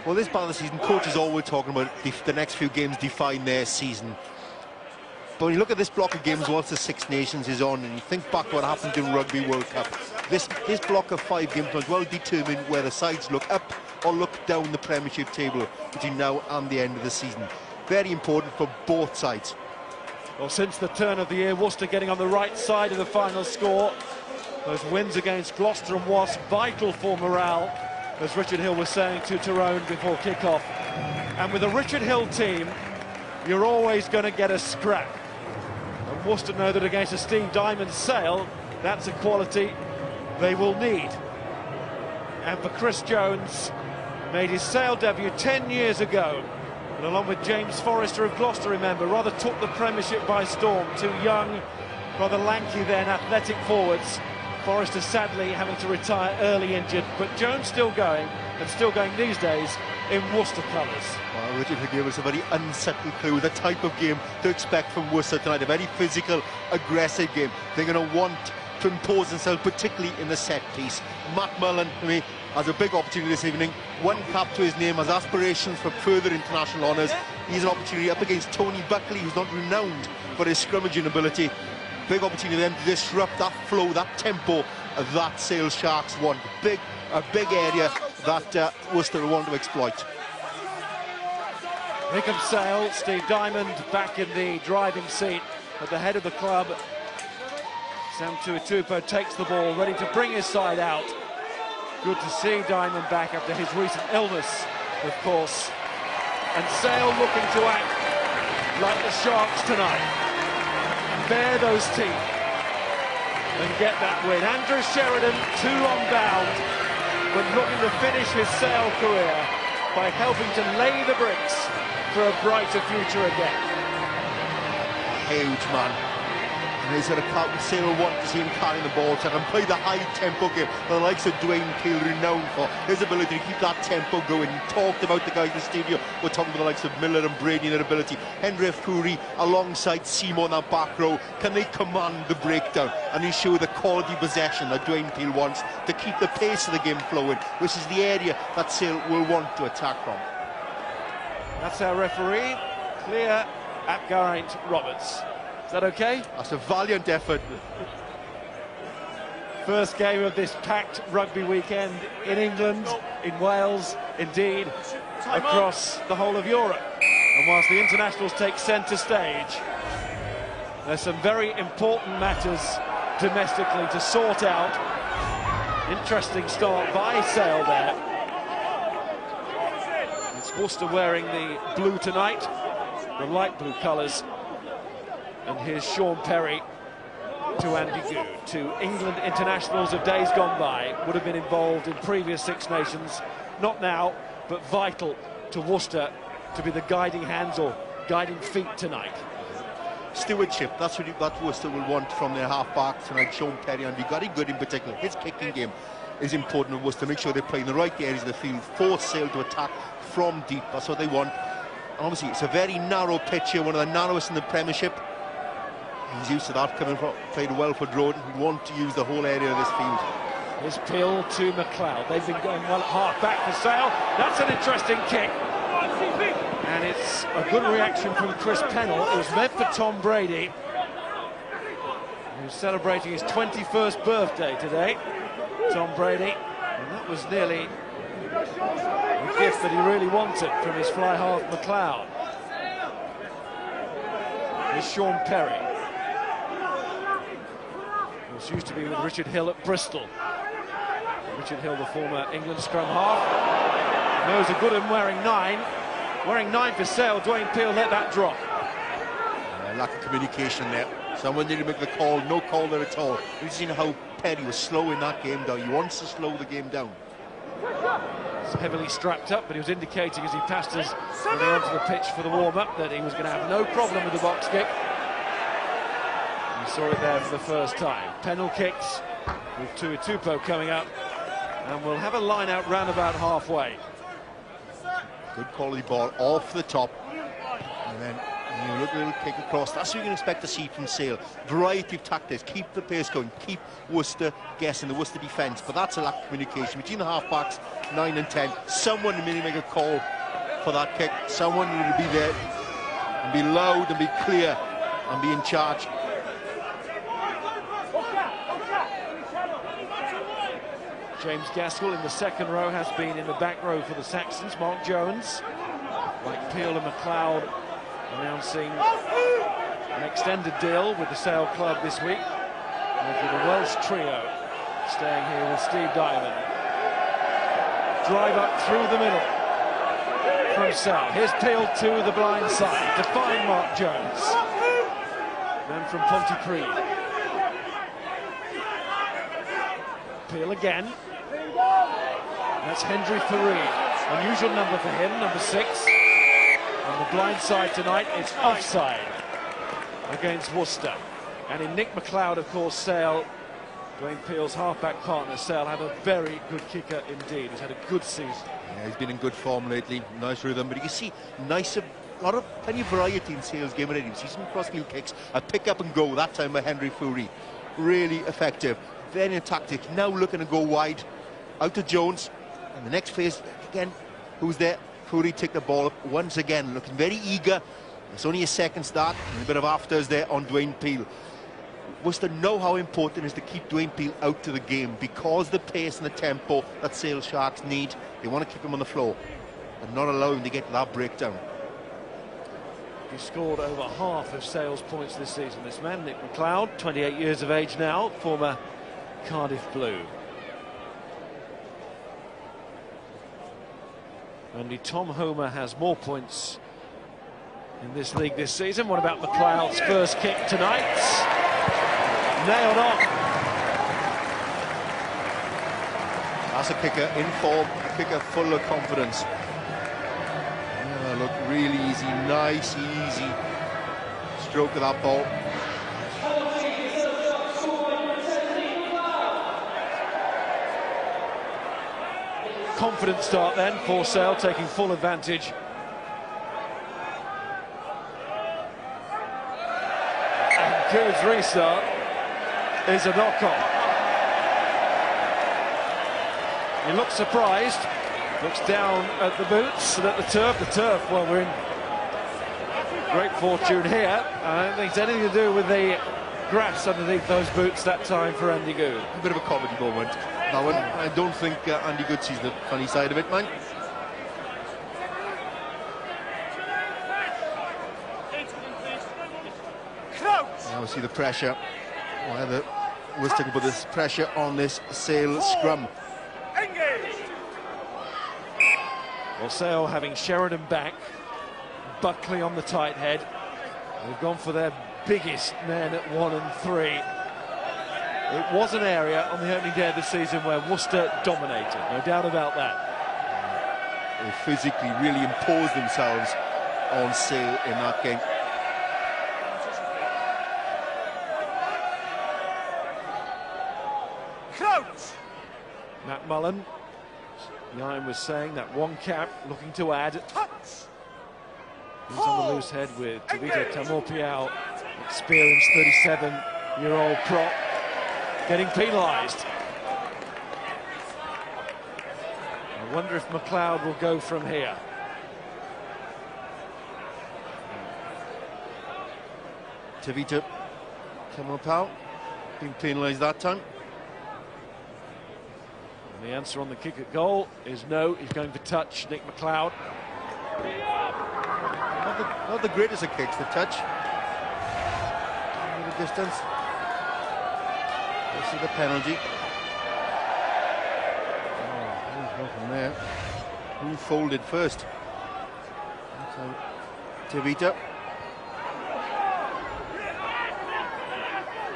Well, this part of the season, coaches always talking about the next few games define their season. But when you look at this block of games once the Six Nations is on, and you think back what happened in Rugby World Cup, this block of 5 games was well determined where the sides look up or look down the Premiership table between now and the end of the season. Very important for both sides. Well, since the turn of the year, Worcester getting on the right side of the final score. Those wins against Gloucester and Wasps, vital for morale, as Richard Hill was saying to Tyrone before kick-off. And with a Richard Hill team, you're always going to get a scrap. And Worcester know that against a Steve Diamond Sale, that's a quality they will need. And for Chris Jones, made his Sale debut 10 years ago, and along with James Forrester of Gloucester, remember, rather took the Premiership by storm. 2 young, rather lanky then, athletic forwards. Forrester sadly having to retire early injured, but Jones still going, and still going these days in Worcester colours. Well, Richard gave us a very unsettled clue, the type of game to expect from Worcester tonight, a very physical, aggressive game. They're going to want to impose themselves, particularly in the set piece. Matt Mullen, to me, has a big opportunity this evening. 1 cap to his name, has aspirations for further international honours. He's an opportunity up against Tony Buckley, who's not renowned for his scrummaging ability. Big opportunity then to disrupt that flow, that tempo of that Sale Sharks want. A big area that Worcester want to exploit. Here comes Sale, Steve Diamond back in the driving seat at the head of the club. Sam Tuitupo takes the ball, ready to bring his side out. Good to see Diamond back after his recent illness, of course. And Sale looking to act like the Sharks tonight. Bare those teeth and get that win. Andrew Sheridan, too long bound, but looking to finish his Sale career by helping to lay the bricks for a brighter future again. Huge man. And he's got a Sale will want to see him carrying the ball, so can play the high tempo game the likes of Dwayne Peel, renowned for his ability to keep that tempo going. He talked about the guys in the studio. We're talking about the likes of Miller and Brady and their ability. Henry Fury alongside Seymour in that back row. Can they command the breakdown and ensure the quality possession that Dwayne Peel wants to keep the pace of the game flowing, which is the area that Sale will want to attack from. That's our referee, clear at Geraint Roberts. Is that okay? That's a valiant effort. First game of this packed rugby weekend in England, in Wales, indeed, across the whole of Europe. And whilst the internationals take centre stage, there's some very important matters domestically to sort out. Interesting start by Sale there. It's Worcester wearing the blue tonight, the light blue colours. And here's Sean Perry to Andy Goode. 2 England internationals of days gone by, would have been involved in previous Six Nations. Not now, but vital to Worcester to be the guiding hands or guiding feet tonight. Stewardship, that's what Worcester will want from their half-back tonight. Sean Perry and Andy Goode in particular. His kicking game is important to Worcester. Make sure they play in the right areas of the field, force Sale to attack from deep. That's what they want. And obviously, it's a very narrow pitch here, one of the narrowest in the Premiership. He's used to that, coming from, played well for Droden. He'd want to use the whole area of this field. Here's Peel to McLeod. They've been going well at half-back for Sale. That's an interesting kick. And it's a good reaction from Chris Pennell. It was meant for Tom Brady, who's celebrating his 21st birthday today. Tom Brady. And that was nearly a gift that he really wanted from his fly-half McLeod. Here's Sean Perry. He used to be with Richard Hill at Bristol. Richard Hill, the former England scrum half. Knows a good one wearing 9. Wearing 9 for Sale. Dwayne Peel let that drop. Lack of communication there. Someone needed to make the call. No call there at all. We've seen how Perry was slowing that game down. He wants to slow the game down. He's heavily strapped up, but he was indicating as he passed us onto the pitch for the warm-up that he was going to have no problem with the box kick. We saw it there for the first time. Pennell kicks with Tuitupo coming up, and we'll have a line out round about halfway. Good quality ball off the top, and then You look, a little kick across. That's what you can expect to see from Sale. Variety of tactics. Keep the pace going. Keep Worcester guessing, the Worcester defence. But that's a lack of communication between the half-backs, 9 and 10. Someone may make a call for that kick. Someone will be there and be loud and be clear and be in charge. James Gaskell in the second row has been in the back row for the Saxons. Mark Jones, like Peel and McLeod, announcing an extended deal with the Sale club this week. Making the Welsh trio staying here with Steve Diamond. Drive up through the middle from Sale. Here's Peel to the blind side to find Mark Jones. Then from Pontypridd. Peel again. That's Hendry Fareed. Unusual number for him, number 6. On the blind side tonight, it's offside against Worcester. And in Nick McLeod, of course, Sale, Dwayne Peel's half-back partner, Sale, had a very good kicker indeed. He's had a good season. Yeah, he's been in good form lately. Nice rhythm, but you can see plenty of variety in Sale's game already. You see some cross-field kicks, a pick up and go, that time by Hendry Fareed. Really effective. Very tactic. Now looking to go wide out to Jones, and the next phase again, who's there? Fareed take the ball up once again, looking very eager. It's only a second start, and a bit of afters there on Dwayne Peel. Worcester know how important it is to keep Dwayne Peel out of the game, because the pace and the tempo that Sale Sharks need. They want to keep him on the floor and not allow him to get to that breakdown. He scored over half of Sale's points this season. This man, Nick McLeod, 28 years of age now, former Cardiff Blue. Only Tom Homer has more points in this league this season. What about McLeod's first kick tonight? Nailed on. That's a kicker in form, a kicker full of confidence. Yeah, look, really easy, nice, easy stroke of that ball. Confident start then for Sale, taking full advantage. And Good's restart is a knock-on. He looks surprised, looks down at the boots and at the turf. The turf, well, we're in great fortune here. I don't think it's anything to do with the grass underneath those boots that time for Andy Good. A bit of a comedy moment. That one, I don't think Andy Good sees the funny side of it, man. Now we see the pressure. Whether Worcester can put this pressure on this Sale scrum. Well, Sale having Sheridan back, Buckley on the tight head. They've gone for their biggest men at 1 and 3. It was an area on the opening day of the season where Worcester dominated, no doubt about that. They physically really imposed themselves on Sale in that game. Matt Mullen, Ryan was saying that one cap looking to add. He's on the loose head with Tavita Tamopiao, experienced 37-year-old prop, getting penalised. I wonder if McLeod will go from here. Tavita Tamopiao being penalised that time. And the answer on the kick at goal is no. He's going for touch, Nick McLeod. Not the greatest of kicks, the touch. The distance. We'll see the penalty. Oh, from there. Who folded first? Tavita.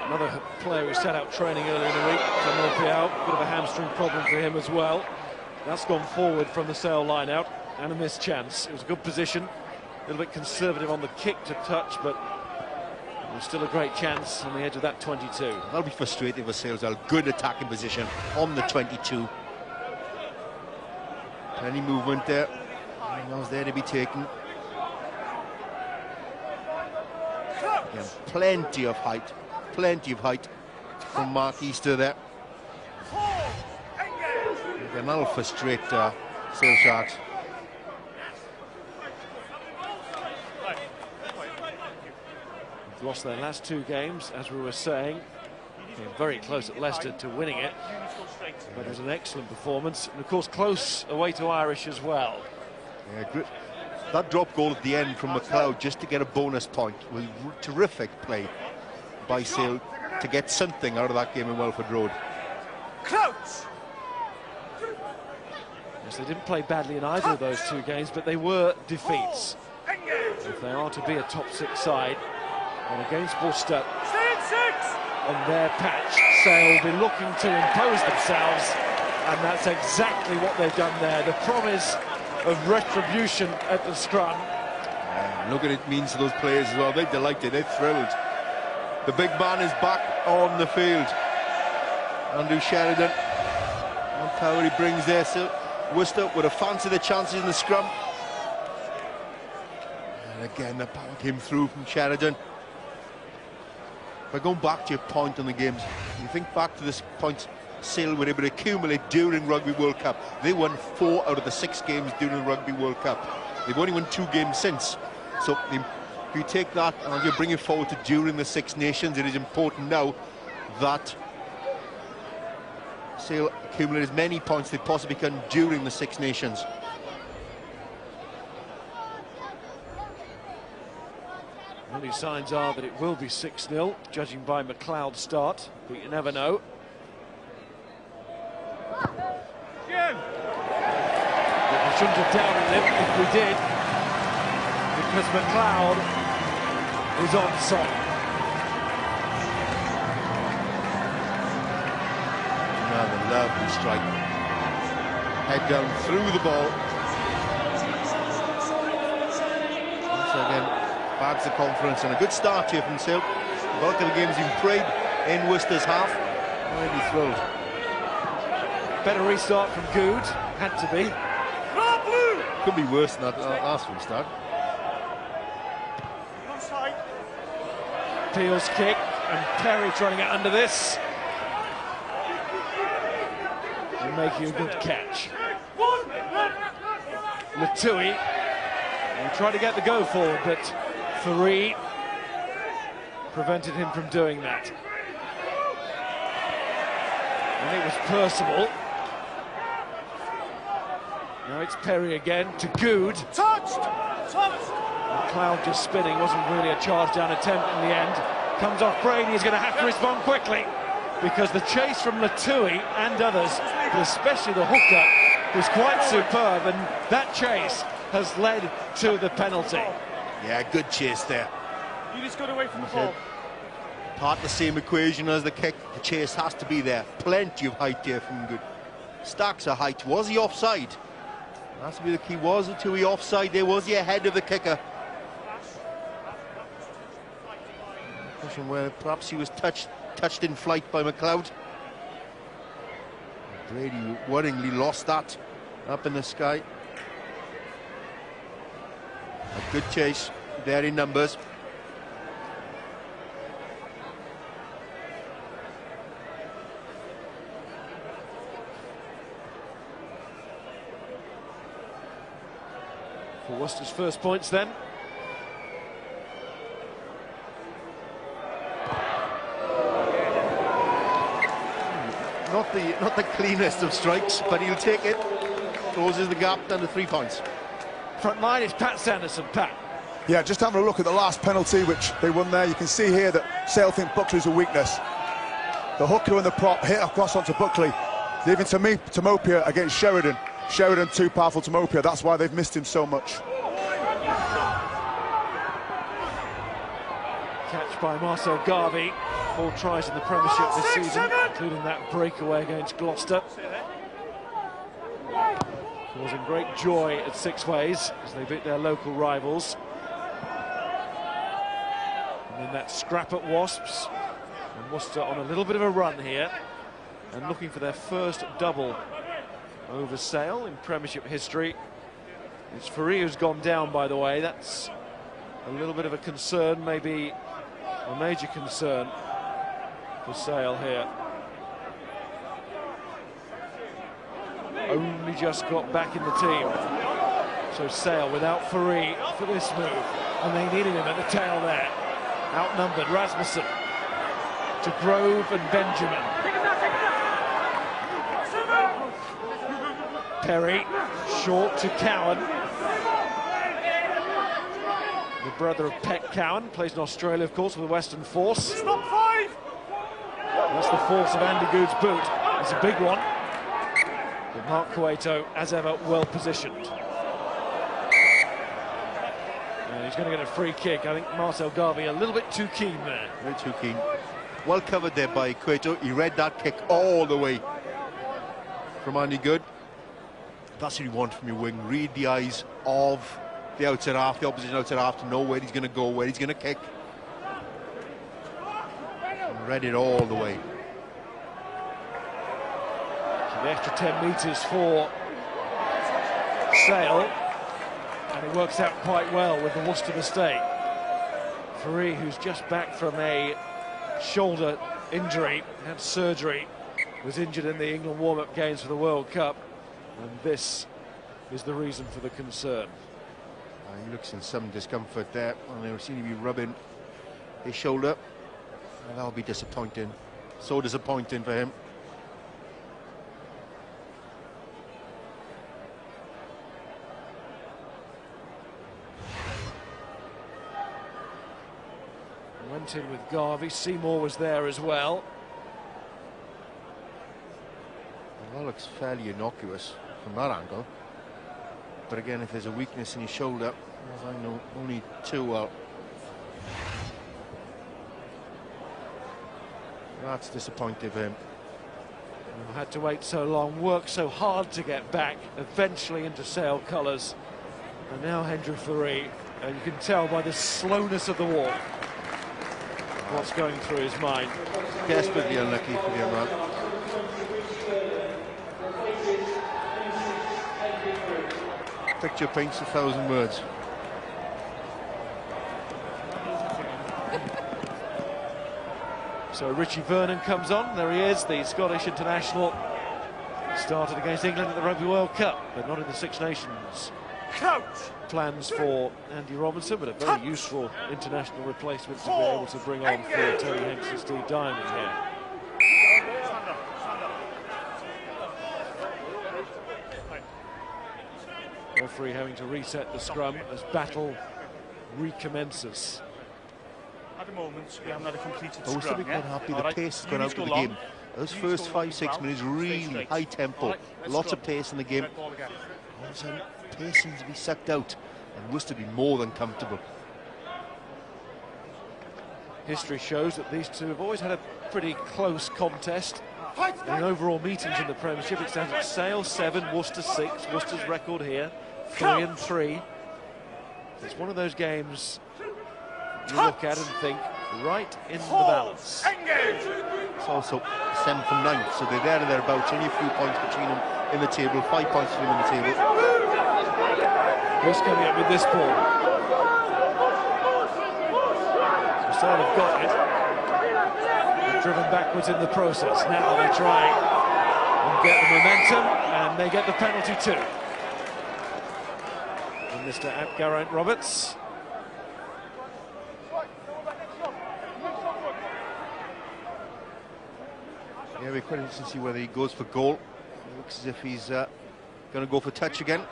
Another player who set out training earlier in the week, Tamopiao, bit of a hamstring problem for him as well. That's gone forward from the Sale line-out, and a missed chance. It was a good position, a little bit conservative on the kick to touch, but it was still a great chance on the edge of that 22. That'll be frustrating for Sale. Good attacking position on the 22. Plenty movement there. That was there to be taken. Again, plenty of height from Mark Easter there. Again, that'll frustrate Sale Sharks. They've lost their last 2 games, as we were saying. Came very close at Leicester to winning it, but it was an excellent performance, and of course close away to Irish as well. Yeah, that drop goal at the end from McLeod just to get a bonus point was terrific play by Sale to get something out of that game in Welford Road. Yes, they didn't play badly in either of those 2 games, but they were defeats. If they are to be a top 6 side, and against Worcester on their patch, Sale will be looking to impose themselves, and that's exactly what they've done there. The promise of retribution at the scrum. Look at it means to those players as well. They're delighted, they're thrilled. The big man is back on the field. Andrew Sheridan. And power he brings there. So Worcester would have fancied the chances in the scrum. And again, the power came through from Sheridan. By going back to your point on the games, you think back to this point Sale were able to accumulate during Rugby World Cup. They won 4 out of the 6 games during the Rugby World Cup. They've only won 2 games since. So if you take that and you bring it forward to during the 6 Nations, it is important now that Sale accumulate as many points they possibly can during the 6 Nations. Early signs are that it will be 6-0, judging by McLeod's start, but you never know. But we shouldn't have doubted them if we did, because McLeod is on song. Another lovely strike. Head down through the ball. Once again, bags the confidence, and a good start here from Sale. The bulk of the game's been played in Worcester's half. Really thrilled. Better restart from Good, had to be. Could be worse than that last restart. Peel's kick, and Perry trying to get under this. And making a good catch. Latui, he tried to get the go forward, but Faree prevented him from doing that. And it was Percival. Now it's Perry again to Good. Touched! McLeod just spinning, wasn't really a charge down attempt in the end. Comes off Brady, he's going to have to respond quickly, because the chase from Latui and others, but especially the hooker, was quite superb, and that chase has led to the penalty. Yeah, good chase there. You just got away from the ball. Part of the same equation as the kick. The chase has to be there. Plenty of height there from Good. Stacks of height. Was he offside? That has to be the key. Was Latui offside there? Was he ahead of the kicker? Question where perhaps he was touched in flight by McLeod. Brady worryingly lost that up in the sky. A good chase there in numbers. For Worcester's first points then. Not the cleanest of strikes, but he'll take it. Closes the gap down to 3 points. Front line is Pat Sanderson. Pat. Yeah, just having a look at the last penalty which they won there, you can see here that Sale think Buckley's a weakness. The hooker and the prop hit across onto Buckley, leaving Timopia against Sheridan. Sheridan too powerful to Timopia, that's why they've missed him so much. Catch by Marcel Garvey. 4 tries in the Premiership this season, including that breakaway against Gloucester. Causing great joy at Six Ways as they beat their local rivals. And then that scrap at Wasps. And Worcester on a little bit of a run here, and looking for their first double over Sale in Premiership history. It's Faree who's gone down, by the way. That's a little bit of a concern. Maybe a major concern for Sale here. Only just got back in the team. So Sale without Faree for this move. And they needed him at the tail there. Outnumbered, Rasmussen to Grove and Benjamin. Perry, short to Cowan. The brother of Pet Cowan, plays in Australia, of course, with the Western Force. Stop 5! That's the force of Andy Good's boot. It's a big one. But Mark Cueto, as ever, well positioned. And he's going to get a free kick. I think Marcel Garvey a little bit too keen there. Very too keen. Well covered there by Cueto. He read that kick all the way from Andy Good. That's what you want from your wing. Read the eyes of the outside half, the opposition outside half, to know where he's going to go, where he's going to kick. And read it all the way. So the extra 10 metres for Sale, and it works out quite well with the Worcester mistake. Faree, who's just back from a shoulder injury, had surgery, was injured in the England warm-up games for the World Cup, and this is the reason for the concern. He looks in some discomfort there, and they seem to be rubbing his shoulder, and that'll be disappointing. So disappointing for him. Went in with Garvey. Seymour was there as well. Well, that looks fairly innocuous from that angle. But again, if there's a weakness in his shoulder, as I know only too well, that's disappointing for him. Had to wait so long, worked so hard to get back, eventually into Sale colours. And now Hendry Faree, and you can tell by the slowness of the walk what's going through his mind. Desperately unlucky for the young man. Picture paints 1,000 words. So Richie Vernon comes on. There he is, the Scottish international. Started against England at the Rugby World Cup, but not in the Six Nations. Plans for Andy Robinson, but a very useful international replacement to be able to bring on for Terry Hanks and Steve Diamond here. Referee having to reset the scrum as battle recommences. At the moment, we haven't had a completed I was to be quite happy. The pace has gone out of the game. Those first 5-6 minutes, really high tempo, lots of pace in the game. All of a sudden, pace seems to be sucked out, and Worcester be more than comfortable. History shows that these two have always had a pretty close contest. In overall meetings in the Premiership, it stands at Sale 7, Worcester 6. Worcester's record here, 3-3. It's one of those games you look at and think, right in the balance. It's also 7 from 9, so they're there and thereabouts, only a few points between them in the table, 5 points between them in the table. Who's coming up with this ball? So Sale have got it. They're driven backwards in the process. Now they try and get the momentum, and they get the penalty too. And Mr. Geraint Roberts. Yeah, we're quite interested to see whether he goes for goal. It looks as if he's going to go for touch again.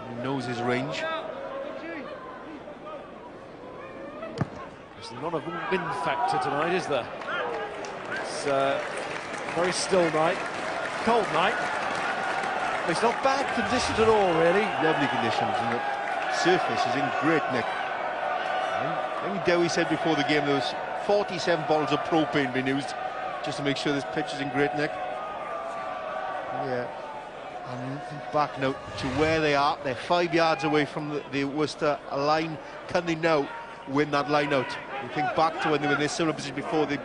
He knows his range. There's not a wind factor tonight, is there? It's a very still night, cold night. It's not bad conditions at all, really. Lovely conditions, and the surface is in great nick. I think Dewi said before the game there was 47 bottles of propane being used just to make sure this pitch is in great nick. Yeah, and back now to where they are. They're 5 yards away from the Worcester line. Can they now win that line out? You think back to when they were in this similar position before they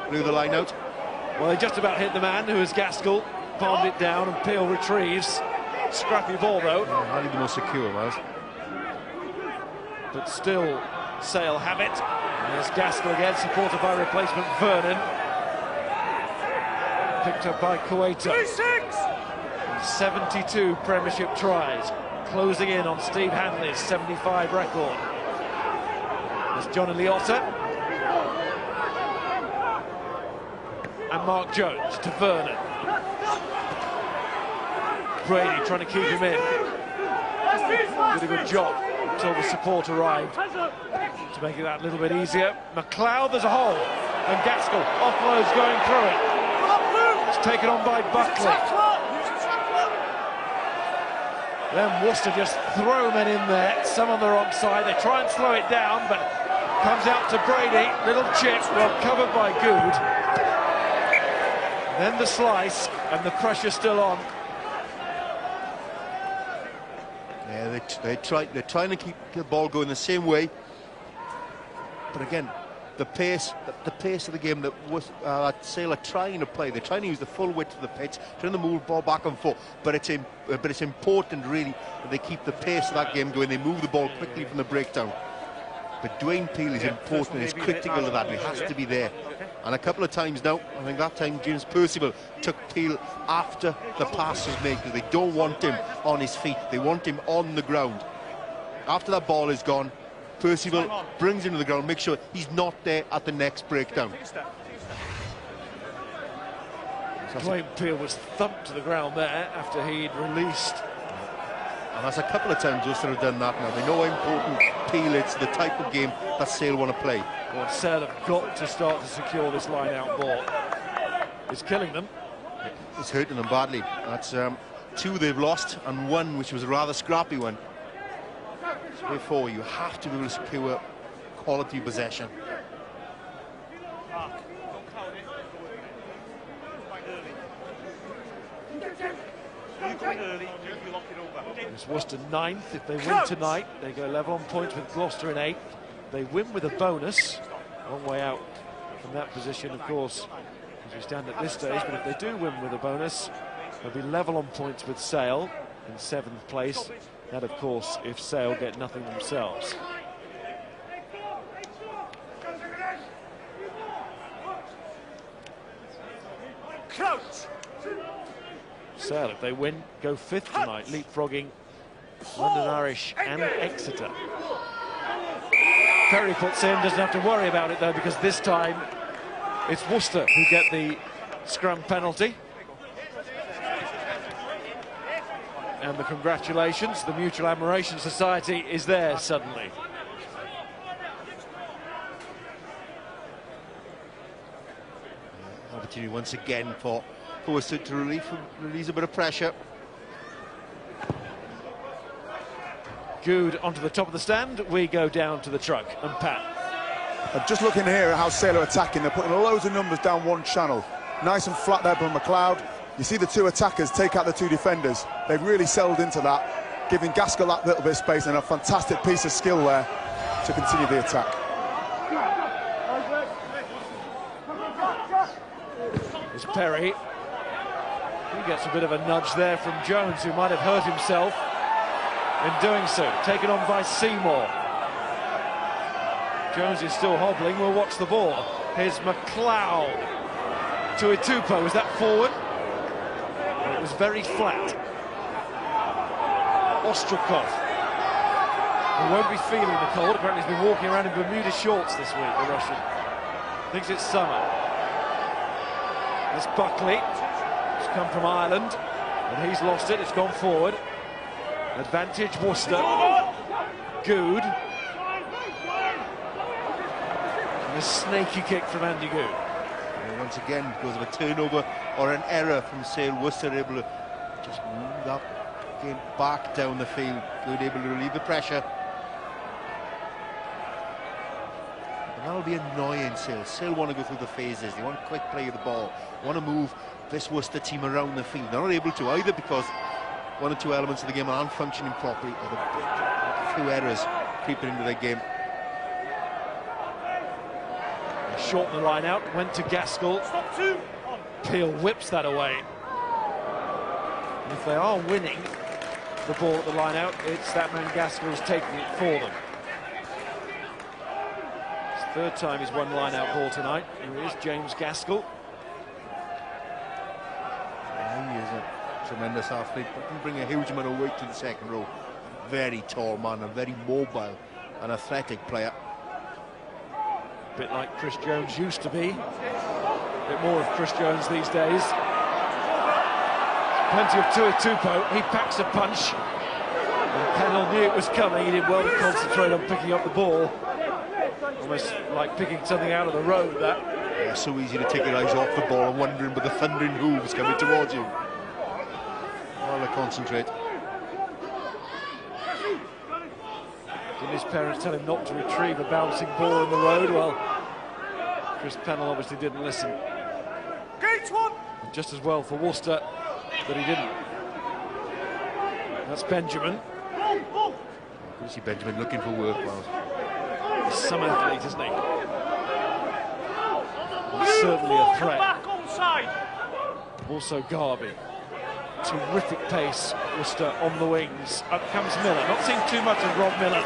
blew the line out? Well, they just about hit the man, who is Gaskell. Palmed it down, and Peel retrieves. Scrappy ball, though. Yeah, hardly the most secure, Miles. but still Sale have it. And there's Gaskell again, supported by replacement Vernon. Picked up by Kuwaita. 72 Premiership tries, closing in on Steve Hanley's 75 record. There's Johnny Liotta. And Mark Jones to Vernon. Brady trying to keep him in. Did a good job until the support arrived to make it that little bit easier. McLeod, there's a hole, and Gaskell offloads going through it. It's taken on by Buckley. Then Worcester just throw men in there, some on the wrong side. They try and slow it down, but comes out to Brady. Little chip, well covered by Good. Then the slice, and the pressure still on. Yeah, they're trying to keep the ball going the same way. But again, the pace of the game that Sale are trying to play. They're trying to use the full width of the pitch, trying to move the ball back and forth. But it's important really that they keep the pace of that game going. They move the ball quickly from the breakdown. But Dwayne Peel is important. He's critical of that. He has to be there. And a couple of times now, I think that time James Percival took Peel after the pass was made, because they don't want him on his feet. They want him on the ground. After that ball is gone, Percival brings him to the ground, make sure he's not there at the next breakdown. Dwayne Peel was thumped to the ground there after he'd released. And that's a couple of times Worcester have done that now. They know how important Peel is, the type of game that Sale want to play. Well, Sale have got to start to secure this line-out ball. It's killing them. It's hurting them badly. That's 2 they've lost, and 1 which was a rather scrappy one. Therefore, you have to be able to secure quality possession. It's Worcester 9th. If they win tonight, they go level on points with Gloucester in 8th. They win with a bonus. Long way out from that position, of course, as we stand at this stage. But if they do win with a bonus, they'll be level on points with Sale in 7th place. That, of course, if Sale get nothing themselves. Sale, if they win, go 5th tonight, leapfrogging London Irish and Exeter. Perry puts in, doesn't have to worry about it though, because this time it's Worcester who get the scrum penalty. And the congratulations, the Mutual Admiration Society is there suddenly. Opportunity once again for Worcester to release a bit of pressure. Good onto the top of the stand. We go down to the truck and Pat. I'm just looking here at how Sale are attacking. They're putting loads of numbers down one channel. Nice and flat there by McLeod. You see the 2 attackers take out the 2 defenders. They've really settled into that, giving Gaskell that little bit of space, and a fantastic piece of skill there to continue the attack. It's Perry. He gets a bit of a nudge there from Jones, who might have hurt himself in doing so. Taken on by Seymour. Jones is still hobbling. We'll watch the ball. Here's McLeod to Itupo. Was that forward? It was very flat. Ostrakov, who won't be feeling the cold. Apparently he's been walking around in Bermuda shorts this week, the Russian. Thinks it's summer. There's Buckley. It's come from Ireland, and he's lost it. It's gone forward. Advantage Worcester. Good. And a snaky kick from Andy Good. And once again, because of a turnover or an error from Sale, Worcester able to just move that game back down the field. Good, able to relieve the pressure. And that'll be annoying, Sale. Sale want to go through the phases. They want quick play of the ball. Want to move this Worcester team around the field. They're not able to either because 1 or 2 elements of the game aren't functioning properly, or a few errors creeping into their game. Shorten the line out, went to Gaskell. Peel whips that away. And if they are winning the ball at the line out, it's that man Gaskell who's taking it for them. Third time he's won line-out ball tonight. Here he is, James Gaskell. Yeah, he is a tremendous athlete, but can bring a huge amount of weight to the second row. Very tall man, a very mobile and athletic player. A bit like Chris Jones used to be. A bit more of Chris Jones these days. Plenty of Tupo. He packs a punch. And Pennell knew it was coming. He did well to concentrate on picking up the ball. Almost like picking something out of the road, that. Yeah, so easy to take your eyes off the ball and wondering with the thundering hooves coming towards you. While they concentrate. Did his parents tell him not to retrieve a bouncing ball in the road? Well, Chris Pennell obviously didn't listen. Gate one! Just as well for Worcester that he didn't. That's Benjamin. You see Benjamin looking for work, Miles. He's some athlete, isn't he? He's certainly a threat. Also Garvey. Terrific pace, Worcester on the wings. Up comes Miller. Not seen too much of Rob Miller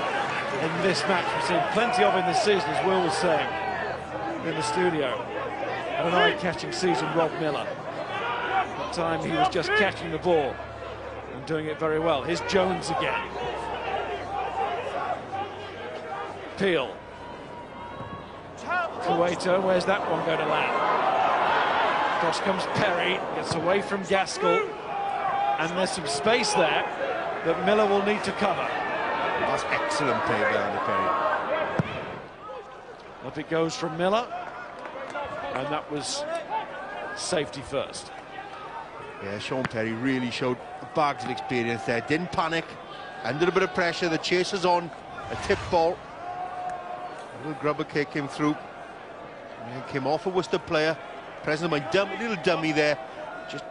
in this match. We've seen plenty of in this season, as Will was saying in the studio. And an eye-catching season, Rob Miller. That time he was just catching the ball and doing it very well. Here's Jones again. Peel. Cueto, where's that one going to land? Across comes Perry, gets away from Gaskell, and there's some space there that Miller will need to cover. That's excellent play there, Perry. Up it goes from Miller, and that was safety first. Yeah, Sean Perry really showed bags of experience there. Didn't panic, under a bit of pressure. The chase is on, a tip ball. A little grubber kick came through. And came off a Worcester player. Present my little dummy there. Just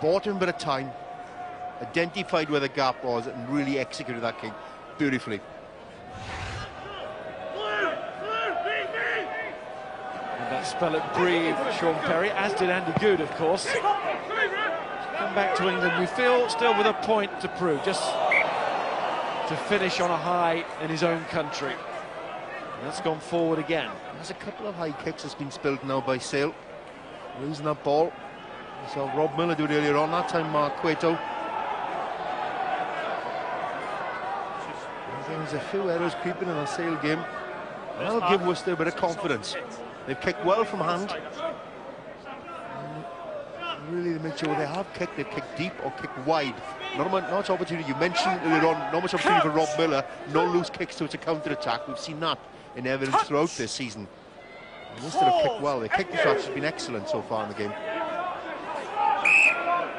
bought him a bit of time. Identified where the gap was and really executed that kick beautifully. And that spell it breathed Sean Perry, as did Andy Good, of course. Come back to England, we feel still with a point to prove, just to finish on a high in his own country. And that's gone forward again. There's a couple of high kicks that's been spilled now by Sale. Losing that ball. We saw Rob Miller do it earlier on, that time Mark Cueto. There's a few errors creeping in the Sale game. That'll give Worcester a bit of confidence. They've kicked well from hand. Really, to make sure they have kicked, they've kicked deep or kicked wide. Not much opportunity. You mentioned earlier on, not much opportunity for Rob Miller. No loose kicks, so it's a counter-attack. We've seen that in evidence throughout this season. Worcester have kicked well. Their kick defense has been excellent so far in the game.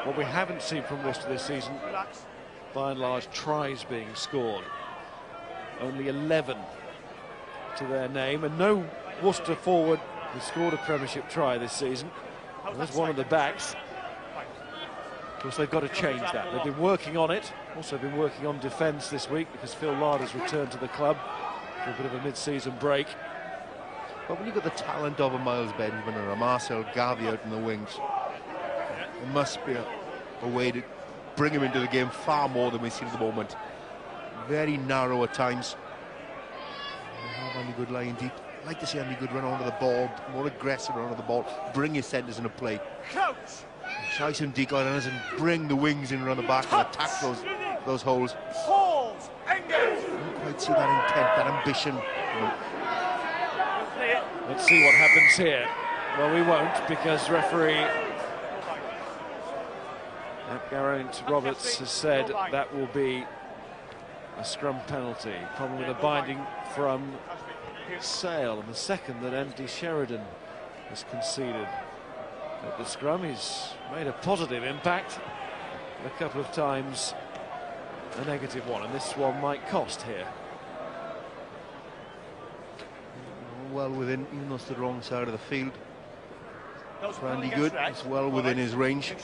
What we haven't seen from Worcester this season, by and large, tries being scored. Only 11 to their name, and no Worcester forward has scored a Premiership try this season. There's one of the backs. Of course, they've got to change that. They've been working on it. Also been working on defence this week because Phil Larder's returned to the club for a bit of a mid-season break. But when you've got the talent of a Miles Benjamin or a Marcel Garvey out in the wings, there must be a way to bring him into the game far more than we see at the moment. Very narrow at times. Have Andy Good lying deep. I'd like to see Andy Good run onto the ball, more aggressive run onto the ball, bring his centres into play. Try some decoy runners and bring the wings in around the back and attack those holes. I don't quite see that intent, that ambition. Let's see what happens here. Well, we won't, because referee Geraint Roberts has said that will be a scrum penalty. Problem with a binding from Sale, and the second that Andy Sheridan has conceded at the scrum. He's made a positive impact, a couple of times a negative one, and this one might cost here. Well within, even though it's the wrong side of the field. For Andy Good, it's well within his range.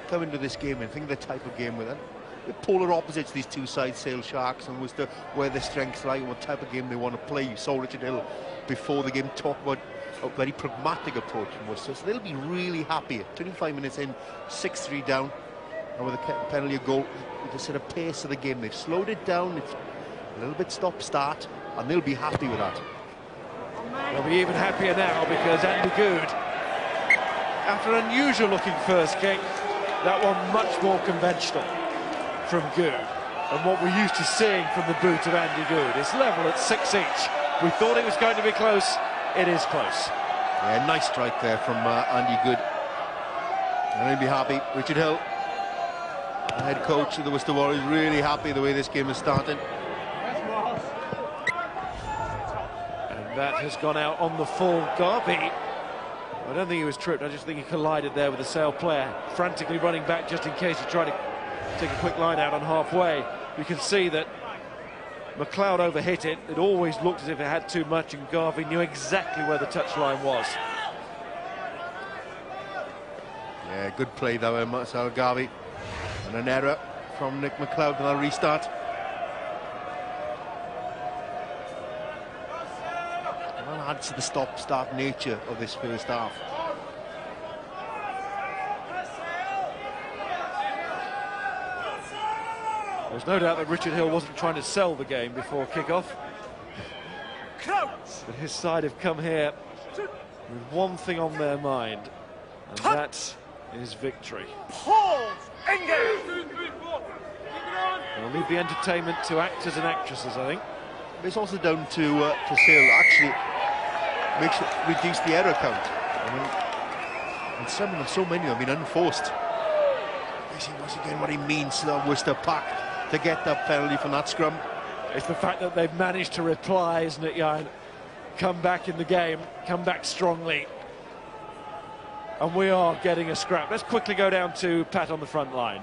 Come into this game and think of the type of game with it. The polar opposites, these two sides, Sale Sharks and Worcester, where their strengths lie and what type of game they want to play. You saw Richard Hill before the game talk about a very pragmatic approach from Worcester, so they'll be really happy. 25 minutes in, 6-3 down, and with a penalty goal, to set a pace of the game. They've slowed it down. A little bit stop-start, and they'll be happy with that. They'll be even happier now because Andy Good, after an unusual-looking first kick, that one much more conventional from Good, and what we're used to seeing from the boot of Andy Good. It's level at 6 each. We thought it was going to be close. It is close. Yeah, nice strike there from Andy Good. And he'll be happy. Richard Hill, the head coach of the Worcester Warriors, really happy the way this game is starting. And that has gone out on the full. Garvey, I don't think he was tripped, I just think he collided there with the Sale player, frantically running back just in case he tried to take a quick line out on halfway. You can see that McLeod overhit it. It always looked as if it had too much, and Garvey knew exactly where the touchline was. Yeah, good play there, Marcel Garvey. And an error from Nick McLeod, and they'll restart. Well, adds to the stop-start nature of this first half. There's no doubt that Richard Hill wasn't trying to sell the game before kick-off. But his side have come here with one thing on their mind, and that is victory. They'll leave the entertainment to actors and actresses, I think. It's also down to Sale, actually reduce the error count. I mean, and some of them, so many have been unforced. You see once again what he means to that Worcester pack to get that penalty from that scrum. It's the fact that they've managed to reply, isn't it, Jan? Come back in the game, come back strongly. And we are getting a scrap. Let's quickly go down to Pat on the front line.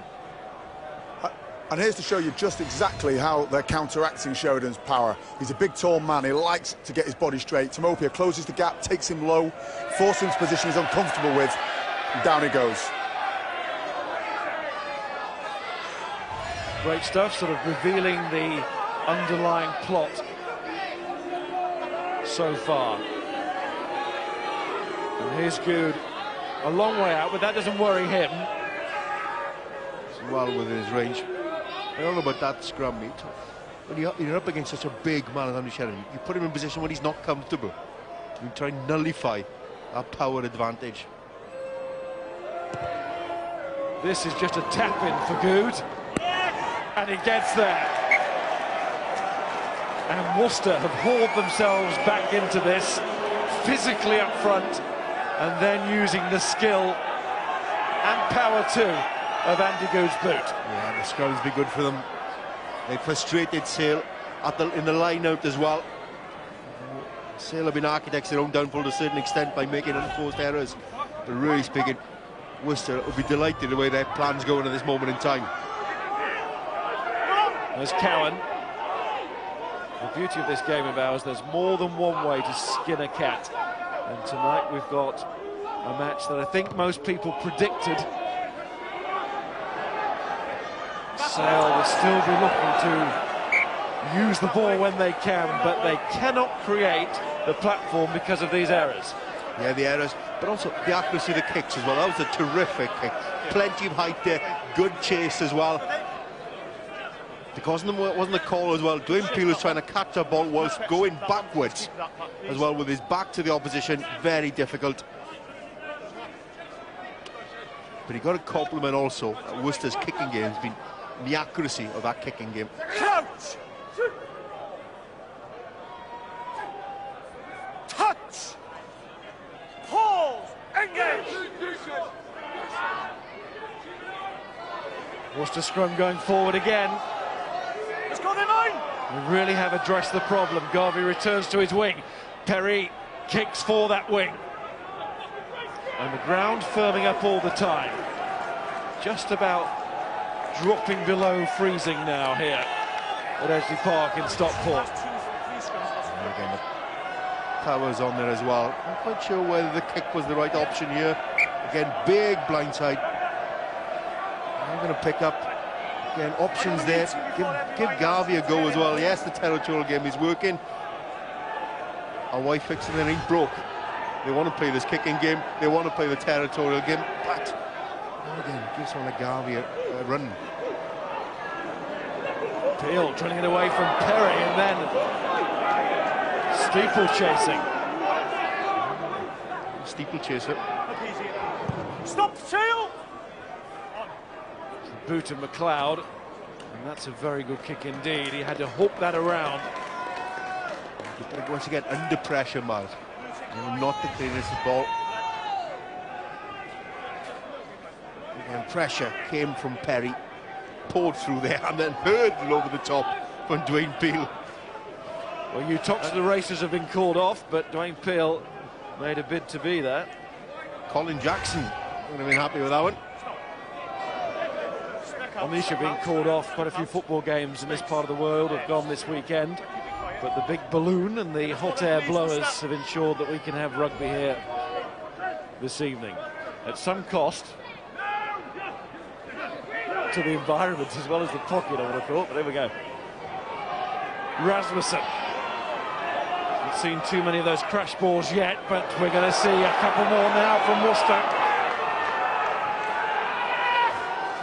And here's to show you just exactly how they're counteracting Sheridan's power. He's a big, tall man. He likes to get his body straight. Timopia closes the gap, takes him low, forces him to position he's uncomfortable with, and down he goes. Great stuff, sort of revealing the underlying plot so far. And here's Good. A long way out, but that doesn't worry him. It's well within his range. I don't know about that scrum, mate. When you're up against such a big man as Andy Sheridan, you put him in a position when he's not comfortable. You try and nullify that power advantage. This is just a tap-in for Good. And he gets there. And Worcester have hauled themselves back into this, physically up front, and then using the skill and power too of Andy Good's boot. Yeah, the scrum's been good for them. They frustrated Sale in the line-out as well. Sale have been architects their own downfall to a certain extent by making unforced errors. But really speaking, Worcester will be delighted the way their plan's going at this moment in time. There's Cowan. The beauty of this game of ours, there's more than one way to skin a cat. And tonight we've got a match that I think most people predicted. Sale will still be looking to use the ball when they can, but they cannot create the platform because of these errors. Yeah, the errors, but also the accuracy of the kicks as well. That was a terrific kick. Plenty of height there, good chase as well. Because there wasn't a call as well. Dwayne Peel was trying to catch that ball whilst going backwards as well with his back to the opposition. Very difficult. But he got a compliment also. Worcester's kicking game has been the accuracy of that kicking game. Crouch! Touch! Pause! Engage! Worcester scrum going forward again. Let's go the line! We really have addressed the problem. Garvey returns to his wing. Perry kicks for that wing. And the ground firming up all the time. Just about dropping below freezing now here at Edgley Park in Stockport. And again, the power's on there as well. Not quite sure whether the kick was the right option here. Again, big blindside. I'm going to pick up, again, options there. Give Garvey a go as well. Yes, the territorial game is working. And why fixing it ain't broke? They want to play this kicking game. They want to play the territorial game. But again, give someone like Garvey a run. Peel drilling it away from Perry, and then steeplechasing. Steeplechaser. Stop, Seal! Boot of McLeod, and that's a very good kick indeed. He had to hook that around. Once again, under pressure, Miles. Not the cleanest of the ball. And pressure came from Perry, poured through there, and then hurtled over the top from Dwayne Peel. Well, you talked to the races have been called off, but Dwayne Peel made a bid to be there. Colin Jackson would have been happy with that one. Amisha being called off. Quite a few football games in this part of the world have gone this weekend, but the big balloon and the hot air blowers have ensured that we can have rugby here this evening at some cost to the environment as well as the pocket, I would have thought, but there we go. Rasmussen. Haven't seen too many of those crash balls yet, but we're going to see a couple more now from Worcester.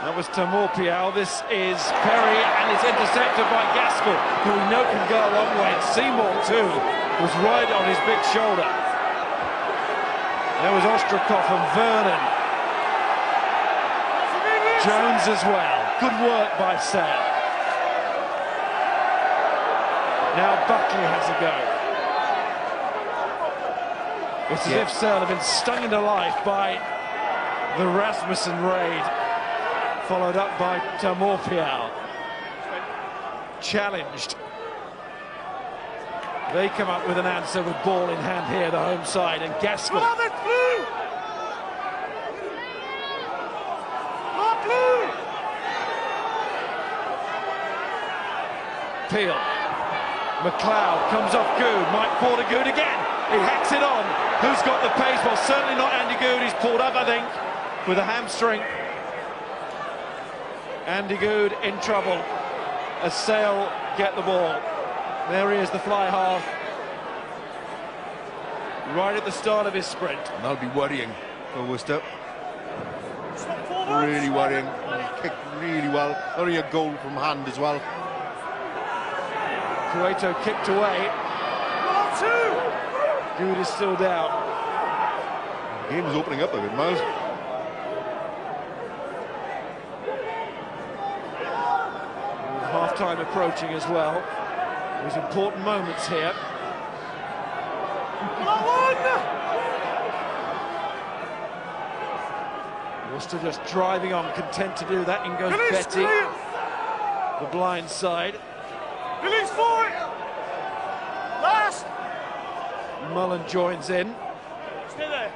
That was Tamor-Piao. This is Perry, and it's intercepted by Gaskell, who we know can go a long way. And Seymour, too, was right on his big shoulder. There was Ostrakov and Vernon. Jones as well. Good work by Sale. Now Buckley has a go. It's as if Sale had been stung into life by the Rasmussen raid, followed up by Tamor-Piao. Challenged. They come up with an answer with ball in hand here, the home side, and Gaskell. Peel. McLeod comes off Good, might fall to Good again. He hacks it on. Who's got the pace? Well, certainly not Andy Good. He's pulled up, I think, with a hamstring. Andy Good in trouble as Sale get the ball. There he is, the fly half, right at the start of his sprint. And that'll be worrying for Worcester. Really worrying. He kicked really well. Only a goal from hand as well. Cueto kicked away. Good is still down. The game is opening up a bit, Miles. Half-time approaching as well. There's important moments here. Worcester just driving on, content to do that. In goes Betty, the blind side. Release for it! Last! Mullen joins in. Stay there.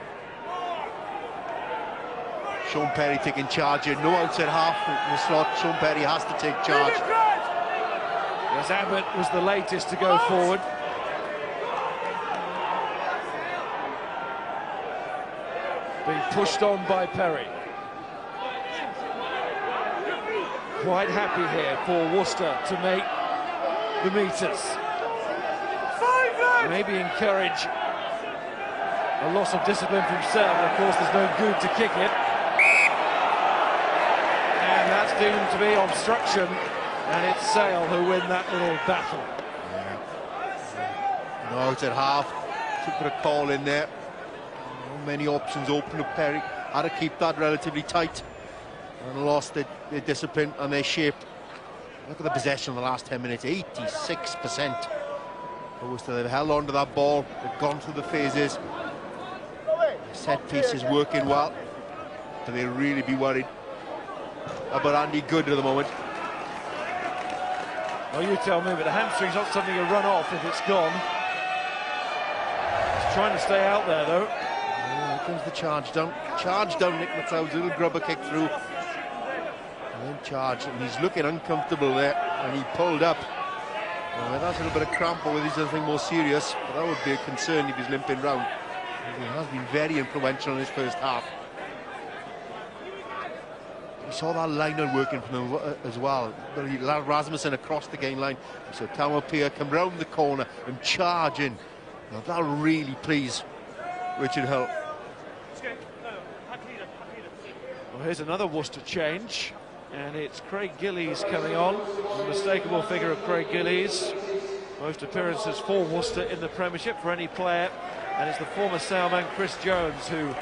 Sean Perry taking charge here. No outside half in the slot. Sean Perry has to take charge. As Abbott was the latest to go forward. Being pushed on by Perry. Quite happy here for Worcester to make the meters. Maybe encourage a loss of discipline from Sale, but of course there's no Good to kick it. And that's deemed to be obstruction, and it's Sale who win that little battle. Yeah. No, it's at half. Should put a call in there. Not many options open to Perry. Had to keep that relatively tight, and lost their discipline and their shape. Look at the possession in the last 10 minutes, 86%. They've held on to that ball, they've gone through the phases. The set piece is working well. Do they really be worried about Andy Good at the moment? Well, you tell me, but the hamstring's not something to run off if it's gone. He's trying to stay out there, though. Here comes the charge down. Charge down, Nick McLeod's little grubber kick through. And then charge, and he's looking uncomfortable there, and he pulled up. Well, that's a little bit of cramp, or whether he's anything more serious, but that would be a concern if he's limping round. He has been very influential in his first half. We saw that liner working for them as well. Rasmussen across the game line. So Tamor-Piao come round the corner and charge in. Now that'll really please Richard Hill. Well, here's another Worcester change. And it's Craig Gillies coming on, the unmistakable figure of Craig Gillies. Most appearances for Worcester in the Premiership for any player, and it's the former Saleman Chris Jones who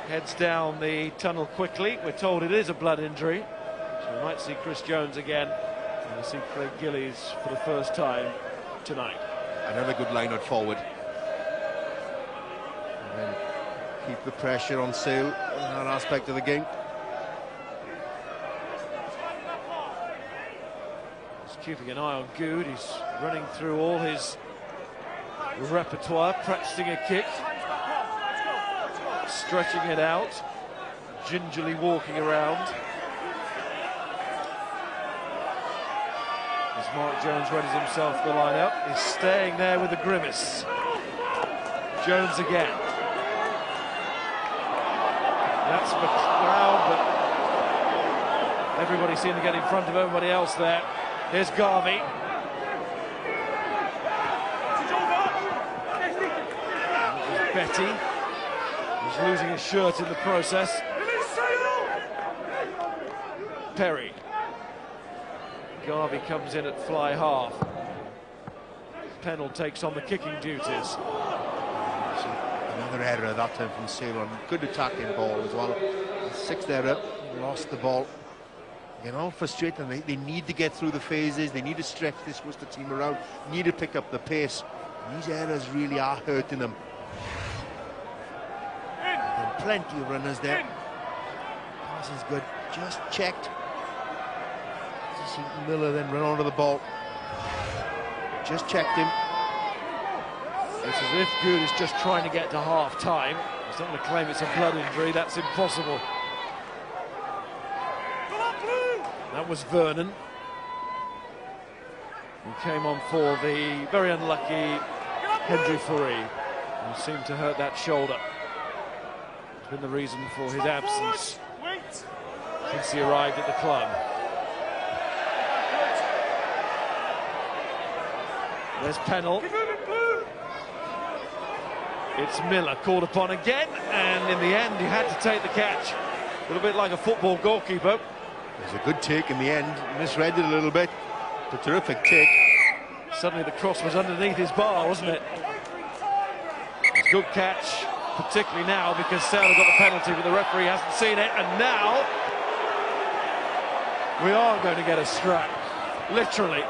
heads down the tunnel quickly. We're told it is a blood injury, so we might see Chris Jones again, and we'll see Craig Gillies for the first time tonight. Another good line out forward. And then keep the pressure on Sale in that aspect of the game. Keeping an eye on Good. He's running through all his repertoire, practicing a kick, stretching it out, gingerly walking around. As Mark Jones readies himself for the line-up, he's staying there with a grimace. Jones again. That's McLeod, but everybody seemed to get in front of everybody else there. Here's Garvey. Betty. He's losing his shirt in the process. Perry. Garvey comes in at fly half. Pennell takes on the kicking duties. Another error that time from Sale on good attacking ball as well. Sixth error, lost the ball. You know, frustrating. They need to get through the phases. They need to stretch this Worcester team around. Need to pick up the pace. These errors really are hurting them. And plenty of runners there. Pass is good. Just checked. You see Miller then run onto the ball. Just checked him. It's as if Good is just trying to get to half-time. He's not going to claim it's a blood injury. That's impossible. That was Vernon, who came on for the very unlucky Hendry Fourie, who seemed to hurt that shoulder. It's been the reason for his absence since he arrived at the club. There's Pennell. It's Miller called upon again, and in the end he had to take the catch. A little bit like a football goalkeeper. It was a good take in the end. Misread it a little bit. It's a terrific take. Suddenly the cross was underneath his bar, wasn't it? It's a good catch, particularly now because Sale got the penalty, but the referee hasn't seen it. And now we are going to get a scrap, literally.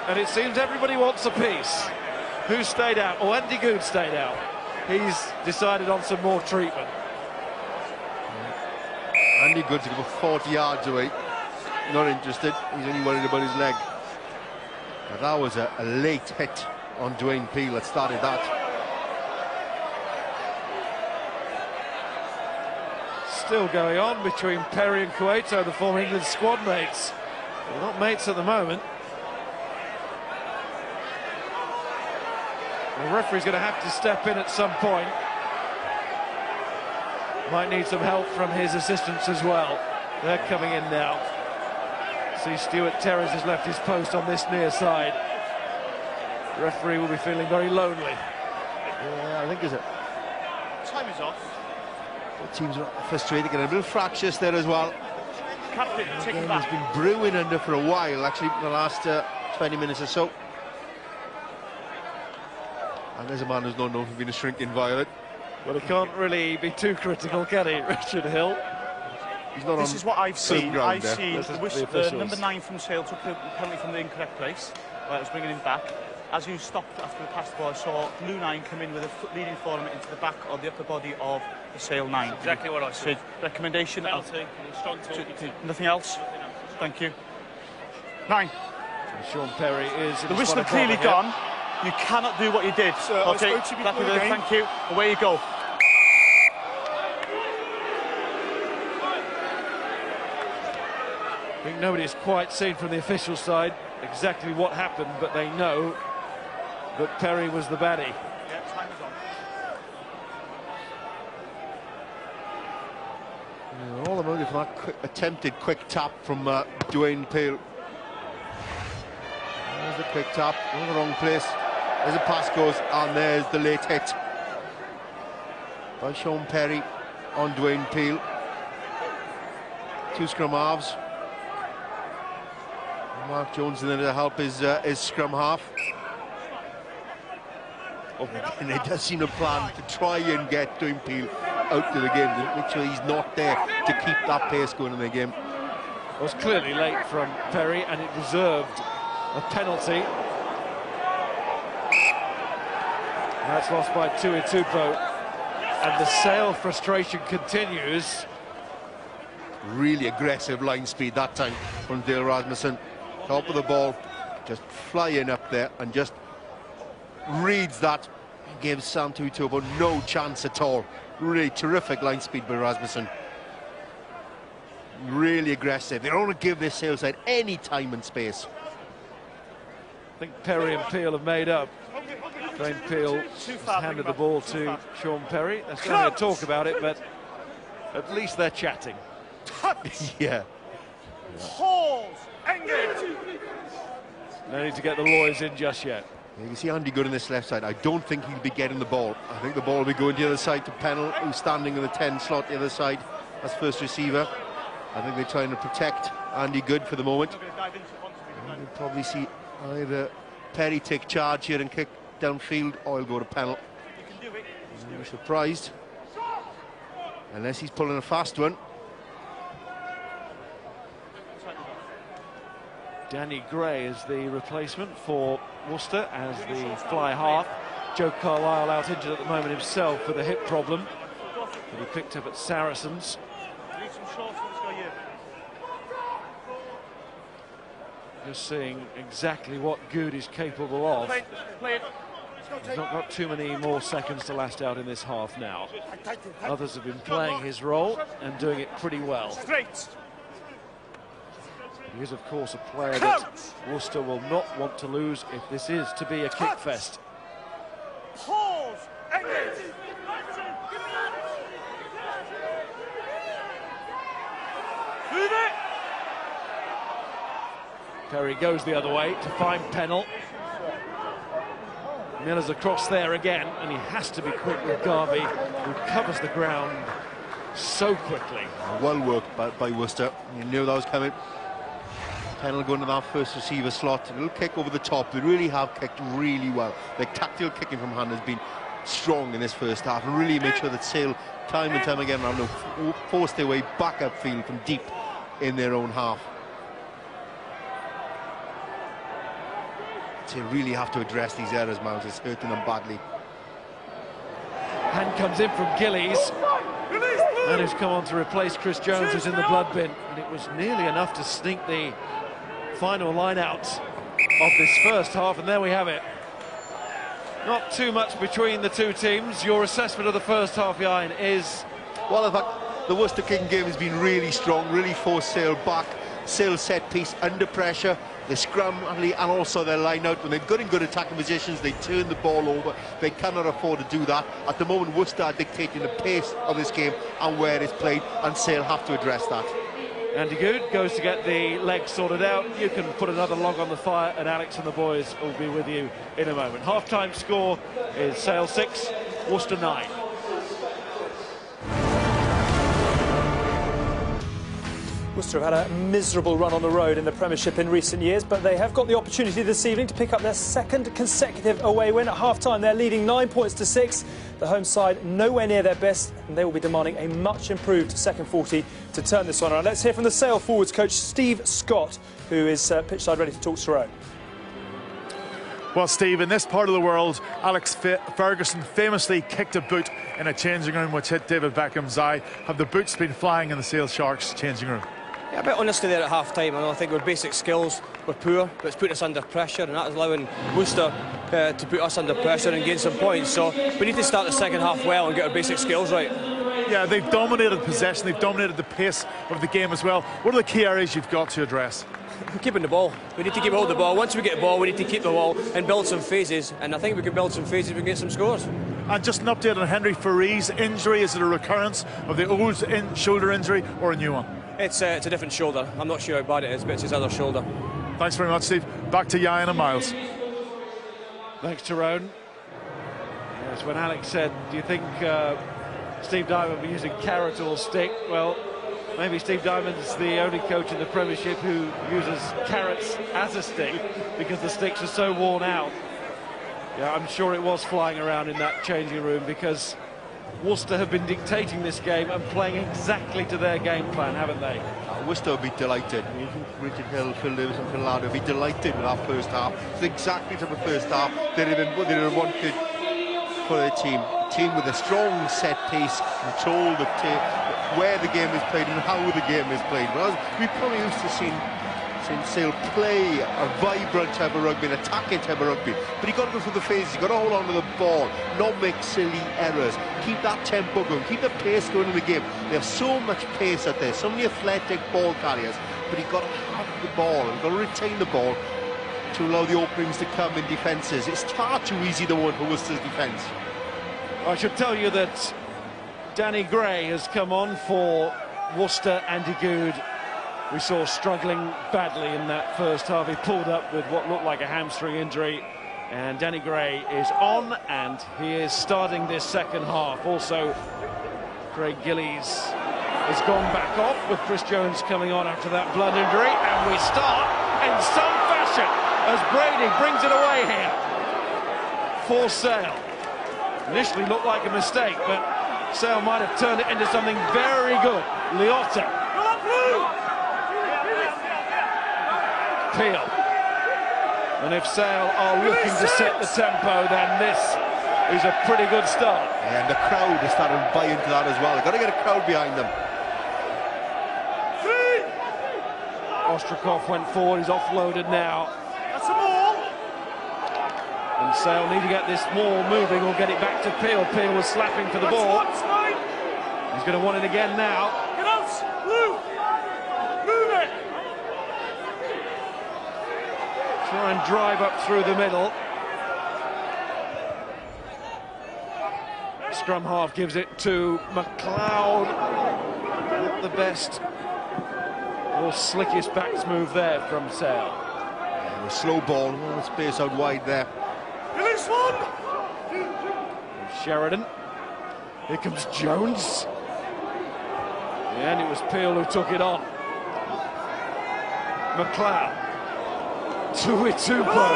And it seems everybody wants a piece. Who stayed out? Oh, Andy Good stayed out. He's decided on some more treatment. Andy Good's about 40 yards away. Not interested. He's only worried about his leg. But that was a late hit on Dwayne Peel that started that. Still going on between Perry and Cueto, the former England squad mates. They're not mates at the moment. The referee's going to have to step in at some point. Might need some help from his assistants as well. They're coming in now. See, Stuart Terrace has left his post on this near side. The referee will be feeling very lonely. Yeah, I think there's a... Time is off. The teams are frustrated, getting a bit of fractious there as well. Captain, take it It's back. been brewing under for a while, actually, the last 20 minutes or so. And there's a man who's not known for being a shrinking violet. Well, he can't really be too critical, can he, Richard Hill? He's not This on is what I've seen. ground I've there. seen This is the the officials. number 9 from Sale took the penalty from the incorrect place. I was bringing him back. As you stopped after the pass ball, I saw blue 9 come in with a leading forearm into the back of the upper body of the Sale 9. That's exactly what I said. Recommendation. Penalty, strong talking to. Nothing else? Thank you. 9. Sean Perry is... The whistle had clearly gone. You cannot do what you did. Okay, thank you. Away you go. I think nobody's quite seen from the official side exactly what happened, but they know that Perry was the baddie. Yeah, time is on. all the motive for that attempted quick tap from Dwayne Peel. There's the quick tap, in the wrong place. As the pass goes, and there's the late hit by Sean Perry on Dwayne Peel. Two scrum halves. Mark Jones in there to help his scrum half. And it does seem a plan to try and get Dwayne Peel out of the game, to make sure he's not there to keep that pace going in the game. It was clearly late from Perry, and it deserved a penalty. That's lost by Tuitupo, and the Sale frustration continues. Really aggressive line speed that time from Dale Rasmussen. Top of the ball, just flying up there and just reads that and gives Sam Tuitupo no chance at all. Really terrific line speed by Rasmussen. Really aggressive. They don't want to give this Sale side any time and space. I think Perry and Peel have made up. Dwayne Peel has handed the ball to Sean Perry. They're still going to talk about it, but at least they're chatting. Yeah. Pause. Engage. No need to get the lawyers in just yet. You can see Andy Good on this left side. I don't think he'll be getting the ball. I think the ball will be going to the other side to Pennell, who's standing in the 10 slot the other side as first receiver. I think they're trying to protect Andy Good for the moment. You'll probably see either Perry take charge here and kick downfield, or he'll go to Pennell. I'll be surprised unless he's pulling a fast one. Danny Gray is the replacement for Worcester as the fly half. Joe Carlisle out injured at the moment himself with a hip problem that he picked up at Saracens. Just seeing exactly what Good is capable of. He's not got too many more seconds to last out in this half now. Others have been playing his role and doing it pretty well. He is, of course, a player that Worcester will not want to lose if this is to be a kick fest. Pause. Engage. Move it. Perry goes the other way to find Pennell. Miller's across there again, and he has to be quick with Garvey, who covers the ground so quickly. Well worked by Worcester. You knew that was coming. Pennell going to that first receiver slot. A little kick over the top. They really have kicked really well. Their tactical kicking from hand has been strong in this first half, and really make sure that Sale, time and time again, around, force their way back upfield from deep in their own half. They really have to address these errors, Miles. It's hurting them badly. Hand comes in from Gillies, and who's come on to replace Chris Jones, who's in the blood bin. And it was nearly enough to sneak the final line out of this first half, and there we have it. Not too much between the two teams. Your assessment of the first half, Ian, is? Well, in fact, the Worcester kicking game has been really strong, really forced Sale back. Sale set piece under pressure. They scrum and also their line out. When they're good in good attacking positions, they turn the ball over. They cannot afford to do that. At the moment, Worcester are dictating the pace of this game and where it's played, and Sale have to address that. Andy Good goes to get the legs sorted out. You can put another log on the fire, and Alex and the boys will be with you in a moment. Half-time score is Sale 6, Worcester 9. Worcester have had a miserable run on the road in the Premiership in recent years, but they have got the opportunity this evening to pick up their second consecutive away win. At half-time, they're leading 9 points to 6. The home side nowhere near their best, and they will be demanding a much improved second 40 to turn this one around. Let's hear from the Sale forwards coach Steve Scott, who is pitchside ready to talk to Tyrone. Well, Steve, in this part of the world, Alex Ferguson famously kicked a boot in a changing room which hit David Beckham's eye. Have the boots been flying in the Sale Sharks changing room? Yeah, a bit honesty there at half-time. I think our basic skills were poor, but it's put us under pressure, and that is allowing Worcester to put us under pressure and gain some points. So we need to start the second half well and get our basic skills right. Yeah, they've dominated possession, they've dominated the pace of the game as well. What are the key areas you've got to address? Keeping the ball. We need to keep hold of the ball. Once we get the ball, we need to keep the ball and build some phases. And I think we can build some phases, we can get some scores. And just an update on Henry Faree's injury. Is it a recurrence of the old shoulder injury or a new one? It's a different shoulder. I'm not sure how bad it is, but it's his other shoulder. Thanks very much, Steve. Back to Ian and Miles. Thanks, Tyrone. Yes, when Alex said, do you think Steve Dyer will be using carrot or stick? Well, Maybe Steve Diamond's the only coach in the Premiership who uses carrots as a stick because the sticks are so worn out. Yeah, I'm sure it was flying around in that changing room because Worcester have been dictating this game and playing exactly to their game plan, haven't they? Worcester will be delighted. Richard Hill, Phil Lewis and Phil Ladd will be delighted with our first half. It's exactly the first half they'd have wanted for their team. A team with a strong set piece, control where the game is played and how the game is played. Whereas we've probably used to seeing Sale play a vibrant type of rugby, an attacking type of rugby. But you've got to go through the phases, you've got to hold on to the ball, not make silly errors, keep that tempo going, keep the pace going in the game. They have so much pace out there, so many athletic ball carriers, but you've got to have the ball, you've got to retain the ball to allow the openings to come in defences. It's far too easy the one for Worcester's defence. I should tell you that Danny Gray has come on for Worcester. Andy Good, we saw struggling badly in that first half. He pulled up with what looked like a hamstring injury, and Danny Gray is on, and he is starting this second half. Also, Craig Gillies has gone back off with Chris Jones coming on after that blood injury, and we start in some fashion as Brady brings it away here for Sale. Initially looked like a mistake, but Sale might have turned it into something very good. Liotta. Peel. And if Sale are looking to set the tempo, then this is a pretty good start. Yeah, and the crowd is starting to buy into that as well. They've got to get a crowd behind them. Ostrakov went forward, he's offloaded now. That's a ball. And Sale need to get this ball moving or get it back to Peel. Peel was slapping for the ball. He's going to want it again now. Get out, Blue. Move it. Try and drive up through the middle. Scrum half gives it to McLeod. Not the best or slickest backs move there from Sale. A slow ball, space out wide there. Release one. Sheridan. Here comes Jones. And it was Peel who took it on. McLeod. Tuitupo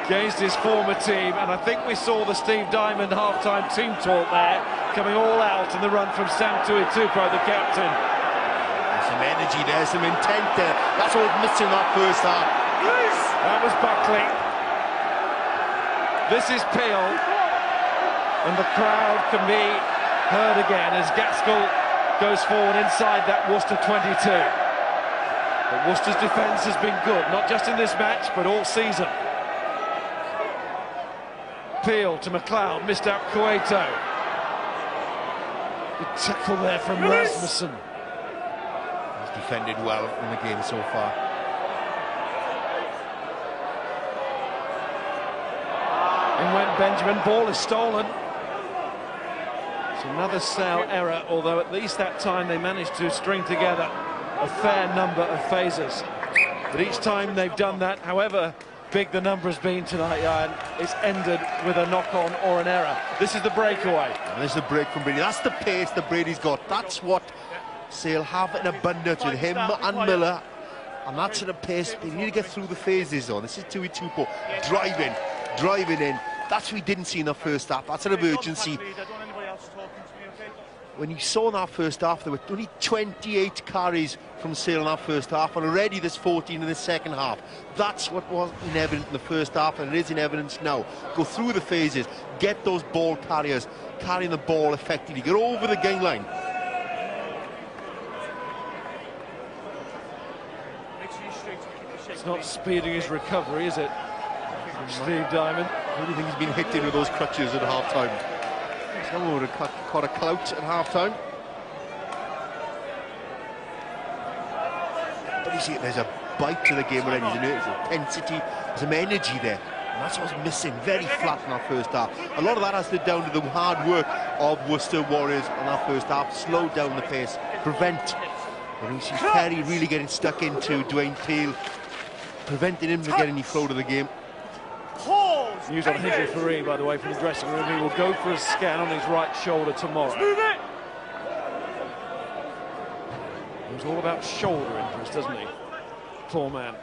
against his former team, and I think we saw the Steve Diamond half-time team talk there, coming all out in the run from Sam Tuitupo, the captain. There's some energy there, some intent there. That's what was missing that first half. That was Buckley. This is Peel, and the crowd can be heard again as Gaskell goes forward inside that Worcester 22. But Worcester's defence has been good, not just in this match, but all season. Peel to McLeod, missed out Cueto. Good tackle there from Rasmussen. He's defended well in the game so far. In went Benjamin, ball is stolen. It's another Sale error, although at least that time they managed to string together a fair number of phases. But each time they've done that, however big the number has been tonight, Ian, it's ended with a knock-on or an error. This is the breakaway. And this is the break from Brady. That's the pace that Brady's got. That's what Sale have in abundance with him and Miller. And that's at a pace. They need to get through the phases on. This is Tuitupo driving in. That's what we didn't see in the first half. That's an urgency. When you saw in our first half, there were only 28 carries from Sale in our first half, and already there's 14 in the second half. That's what was in evidence in the first half, and it is in evidence now. Go through the phases, get those ball carriers carrying the ball effectively, get over the gain line. It's not speeding his recovery, is it? Steve Diamond. I really think he's been hit in with those crutches at half-time. Someone would have caught a clout at half-time. But you see, there's a bite to the game already, there's intensity, there's some energy there. And that's what's missing, very flat in our first half. A lot of that has to do down to the hard work of Worcester Warriors in our first half. Slow down the pace, prevent. And you see Perry really getting stuck into Dwayne Peel, preventing him from getting any flow to the game. News on Henry Faree, by the way, from the dressing room. He will go for a scan on his right shoulder tomorrow. seems all about shoulder injuries, doesn't he? Poor man.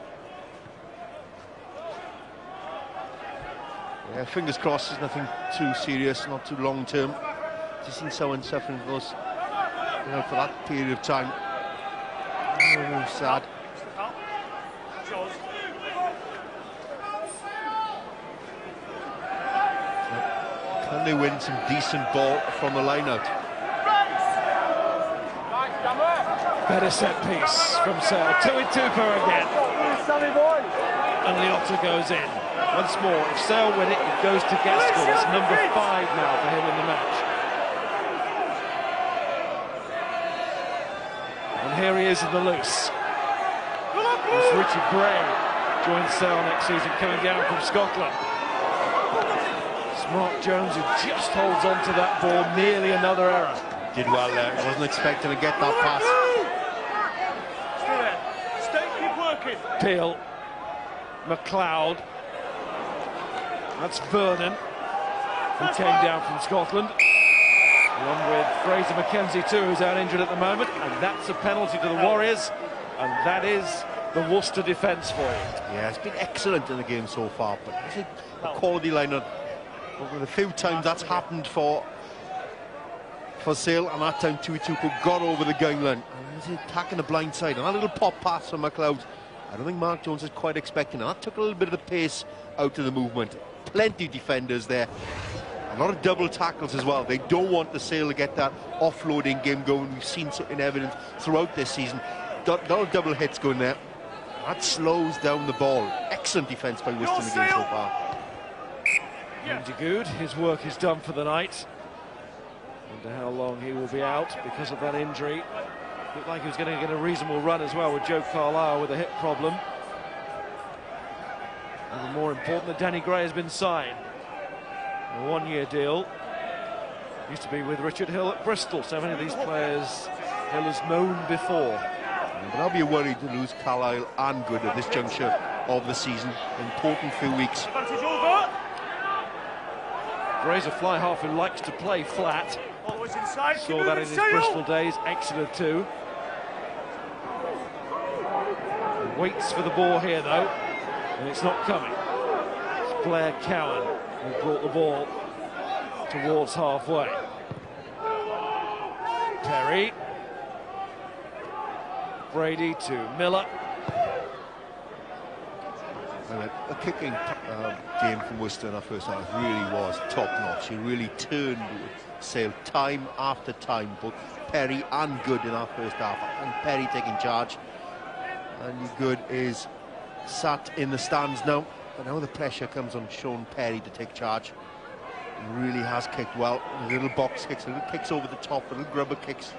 Yeah, fingers crossed, there's nothing too serious, not too long term. Just seen someone suffering for those, you know, for that period of time. Oh, sad. Can they win some decent ball from the line-out? Better set piece from Sale. Tui Tupa again. And Liotta goes in. Once more, if Sale win it, it goes to Gaskell. It's number 5 now for him in the match. And here he is in the loose. It's Richard Gray joins Sale next season, coming down from Scotland. Mark Jones, who just holds on to that ball, nearly another error. Did well there, wasn't expecting to get that pass. Stay there. Stay, keep working. Peel, McLeod, that's Vernon, who came down from Scotland. Along with Fraser McKenzie too, who's out injured at the moment, and that's a penalty to the Warriors, and that is the Worcester defence for you. Yeah, it's been excellent in the game so far, but it's a quality lineup. But a few times that's happened for Sale, and that time Tui Tupa got over the gangland. He's attacking the blind side, and that little pop pass from McLeod, I don't think Mark Jones is quite expecting that. That took a little bit of the pace out of the movement. Plenty of defenders there. A lot of double tackles as well. They don't want the Sale to get that offloading game going. We've seen in evidence throughout this season. A lot of double hits going there. That slows down the ball. Excellent defence by Worcester in the game so far. Andy Good, his work is done for the night. Wonder how long he will be out because of that injury. Looked like he was going to get a reasonable run as well with Joe Carlisle with a hip problem. Even more important that Danny Gray has been signed. A one-year deal. Used to be with Richard Hill at Bristol. So many of these players Hill has known before. Yeah, but I'll be worried to lose Carlisle and Good at this juncture of the season. Important few weeks. Advantage over. Gray's a fly half who likes to play flat. Always inside. Saw that in his Bristol days. Exeter too. Waits for the ball here though, and it's not coming. It's Blair Cowan who brought the ball towards halfway. Perry. Brady to Miller. And a kicking game from Worcester in our first half really was top-notch. He really turned Sale time after time, both Perry and Good in our first half. And Perry taking charge. And Good is sat in the stands now. But now the pressure comes on Sean Perry to take charge. He really has kicked well. Little box kicks, little kicks over the top, little grubber kicks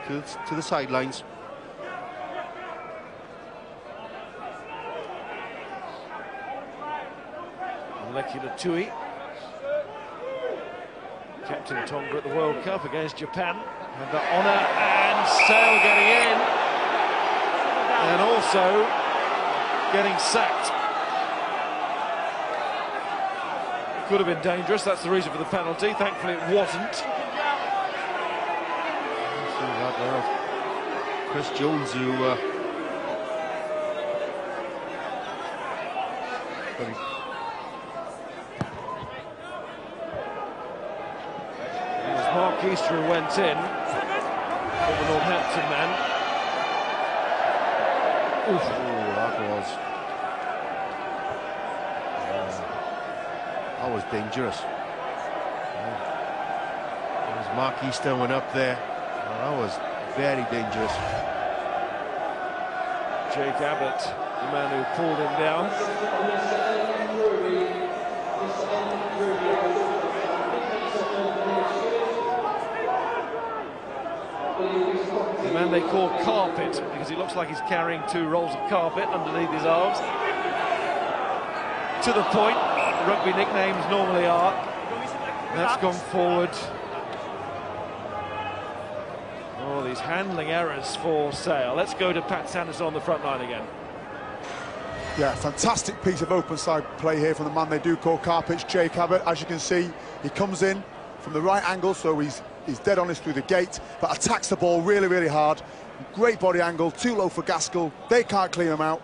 to the sidelines. Molecular Tui, Captain Tonga at the World Cup against Japan, had the honour, and Sale getting in, and also getting sacked. Could have been dangerous, that's the reason for the penalty, thankfully it wasn't. Chris Jones, who Mark Easter who went in, for the Northampton man. Oof. Oh, that was dangerous. As Mark Easter went up there, that was very dangerous. Jake Abbott, the man who pulled him down. The man they call Carpet because he looks like he's carrying 2 rolls of carpet underneath his arms. To the point, rugby nicknames normally are. That's gone forward. Oh, these handling errors for Sale. Let's go to Pat Sanderson on the front line again. Yeah, fantastic piece of open side play here from the man they do call Carpet, Jake Abbott. As you can see, he comes in from the right angle, so he's He's dead honest through the gate, but attacks the ball really, really hard. Great body angle, too low for Gaskell. They can't clean him out.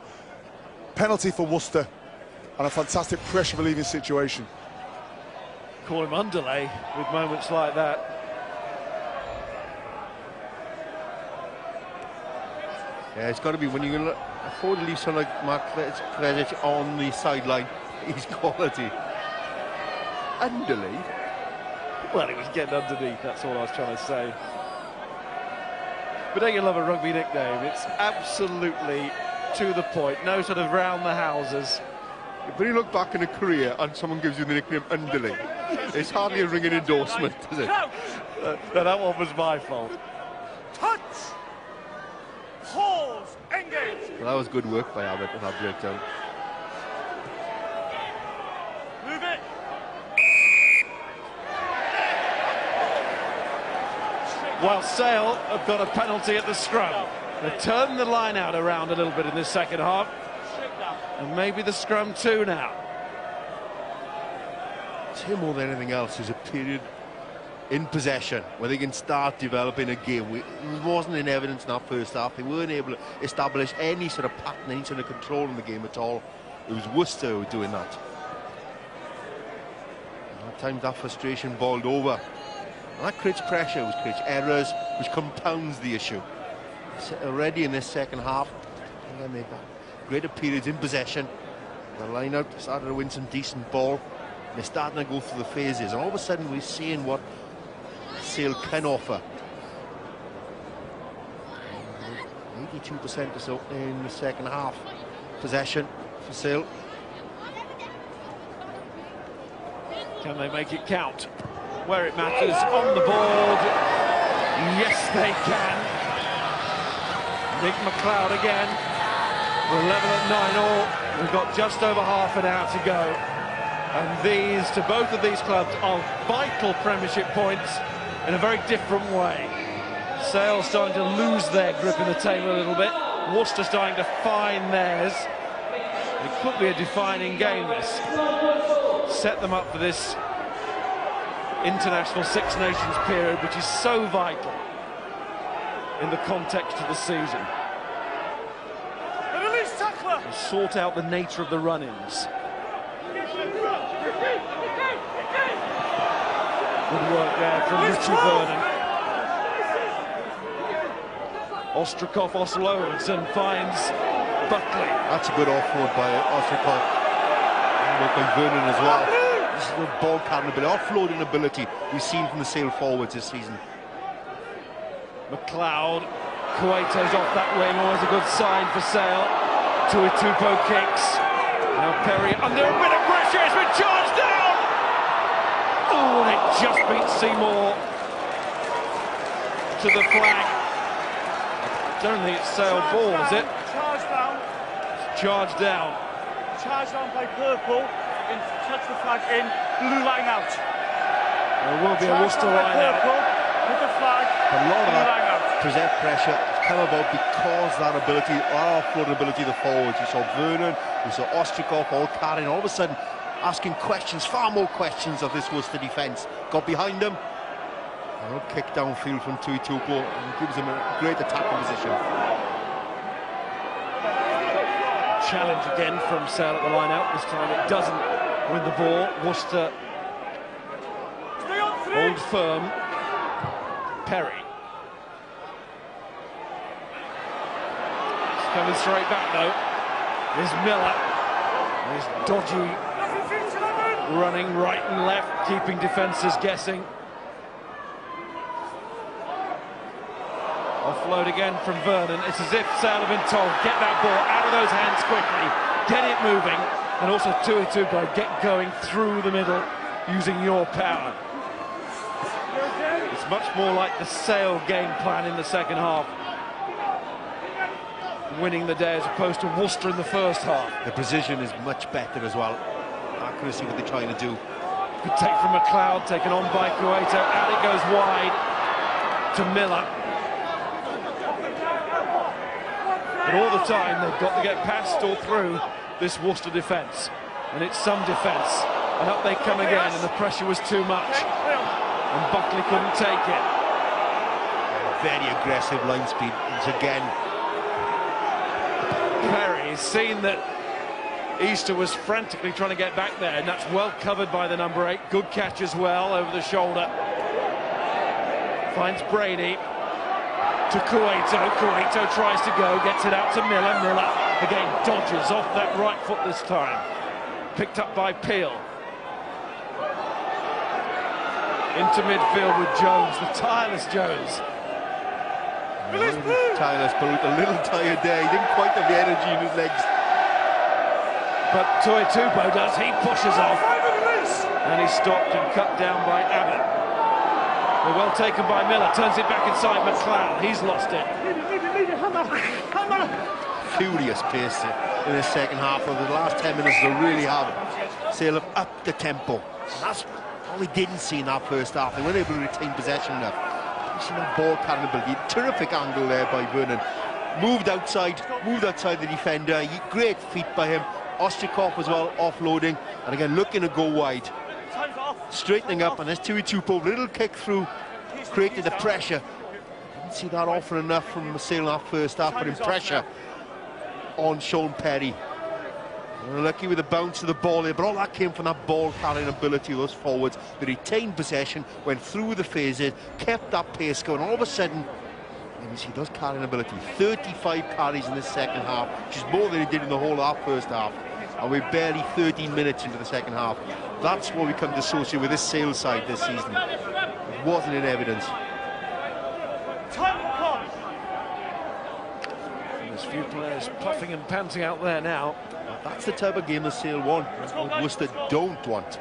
Penalty for Worcester, and a fantastic pressure relieving situation. Call him underlay with moments like that. Yeah, it's got to be when you're going to afford to leave someone like Mark Credit on the sideline. He's quality. Underlay? Well, he was getting underneath, that's all I was trying to say. But don't you love a rugby nickname? It's absolutely to the point, no sort of round the houses. When you look back in a career and someone gives you the nickname Underlay, it's hardly a ringing endorsement, is it? No, that one was my fault. Touch! Pause! Engage! Well, that was good work by Abbott on that breakdown. Move it! While Sale have got a penalty at the scrum. They've turned the line out around a little bit in this second half. And maybe the scrum too now. Here more than anything else is a period in possession where they can start developing a game. It wasn't in evidence in that first half. They weren't able to establish any sort of pattern, any sort of control in the game at all. It was Worcester who were doing that. And at times that frustration boiled over. And that creates pressure, which creates errors, which compounds the issue. Already in this second half, they've got greater periods in possession. The line-out started to win some decent ball. They're starting to go through the phases, and all of a sudden we're seeing what Sale can offer. 82% or so in the second half. Possession for Sale. Can they make it count? Where it matters, on the board. Yes, they can. Nick McLeod again. We're level at 9-all. We've got just over half an hour to go. And these, to both of these clubs, are vital Premiership points in a very different way. Sale starting to lose their grip in the table a little bit. Worcester starting to find theirs. It could be a defining game, this. Set them up for this international Six Nations period, which is so vital in the context of the season. Release tackler! And sort out the nature of the run-ins. Good work there from Richie Vernon. Ostrakov offloads and finds Buckley. That's a good offload by Ostrakov. Work by Vernon as well. This is the ball carrying ability, offloading ability we've seen from the Sale forwards this season. McLeod, Cueto's off that wing, always a good sign for Sale. Tuitupo kicks. Now Perry under a bit of pressure, it's been charged down! Oh, and it just beats Seymour to the flag. I don't think it's Sale ball, is it? Charge down. It's charged down. Charged down by purple. Touch the flag in, blue line out. There will be a Worcester line out. With the flag, A lot of blue line that out. present pressure has come about because that ability, our offload ability of the forwards. We saw Vernon, we saw Ostrakov all carrying, all of a sudden asking questions, far more questions of this Worcester defence. Got behind them, and a kick downfield from Tuitupo and gives them a great attacking position. Challenge again from Sale at the line out. This time it doesn't win the ball. Worcester hold firm. Perry. It's coming straight back though. There's Miller. There's dodgy running right and left, keeping defences guessing. Offload again from Vernon. It's as if Sale have been told, get that ball out of those hands quickly, get it moving, and also Tuitupo, get going through the middle using your power. It's much more like the Sale game plan in the second half, winning the day as opposed to Worcester in the first half. The precision is much better as well. Accuracy, what they're trying to do. Good take from McLeod, taken on by Cueto. Out it goes wide to Miller. But all the time they've got to get past or through this Worcester defence, and it's some defence. And up they come again, and the pressure was too much. and Buckley couldn't take it. Very aggressive line speed once again. Perry's seen that Easter was frantically trying to get back there, and that's well covered by the number 8. Good catch as well, over the shoulder. Finds Brady to Cueto. Cueto tries to go, gets it out to Miller. Miller again dodges off that right foot this time. Picked up by Peel. Into midfield with Jones, the tireless Jones. Tireless, but a little tired there. He didn't quite have the energy in his legs. But Toy Tupo does, he pushes off. And he's stopped and cut down by Abbott. They're well taken by Miller, turns it back inside McLeod. He's lost it. Furious pace in the second half of the last 10 minutes. They really have Sale have upped the tempo. That's all we didn't see in that first half. They weren't able to retain possession enough. You see that ball carrying ability. Terrific angle there by Vernon. Moved outside the defender. Great feet by him. Ostrikov as well, offloading, and again looking to go wide. Straightening up, and there's Tupo. Little kick through, created the pressure. Didn't see that often enough from Sale in that first half, putting pressure on Sean Perry. Lucky with the bounce of the ball there, but all that came from that ball carrying ability of those forwards. They retained possession, went through the phases, kept that pace going. All of a sudden, let me see, those carrying ability. 35 carries in the second half, which is more than he did in the whole of that first half. And we're barely 13 minutes into the second half. That's what we come to associate with this Sale side this season. It wasn't in evidence. There's a few players puffing and panting out there now. That's the type of game that Sale want, what Worcester don't want.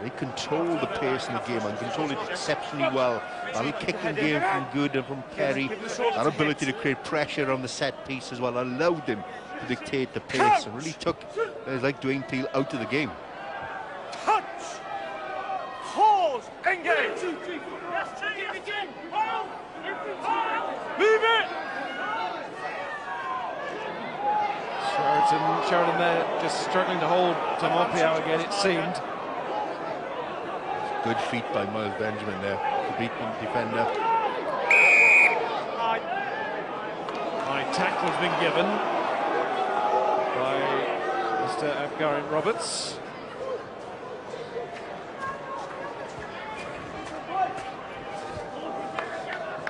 They control the pace in the game and control it exceptionally well. That kicking game from Good and from Perry, that ability to create pressure on the set piece as well, allowed them to dictate the pace and really took, like Dwayne Peel, out of the game. Touch! Pause! Engage! Move it! Sheridan there just struggling to hold Tomopio again, it seemed. Good feet by Miles Benjamin there to beat the defender. High tackle has been given by Mr. Abgarin Roberts.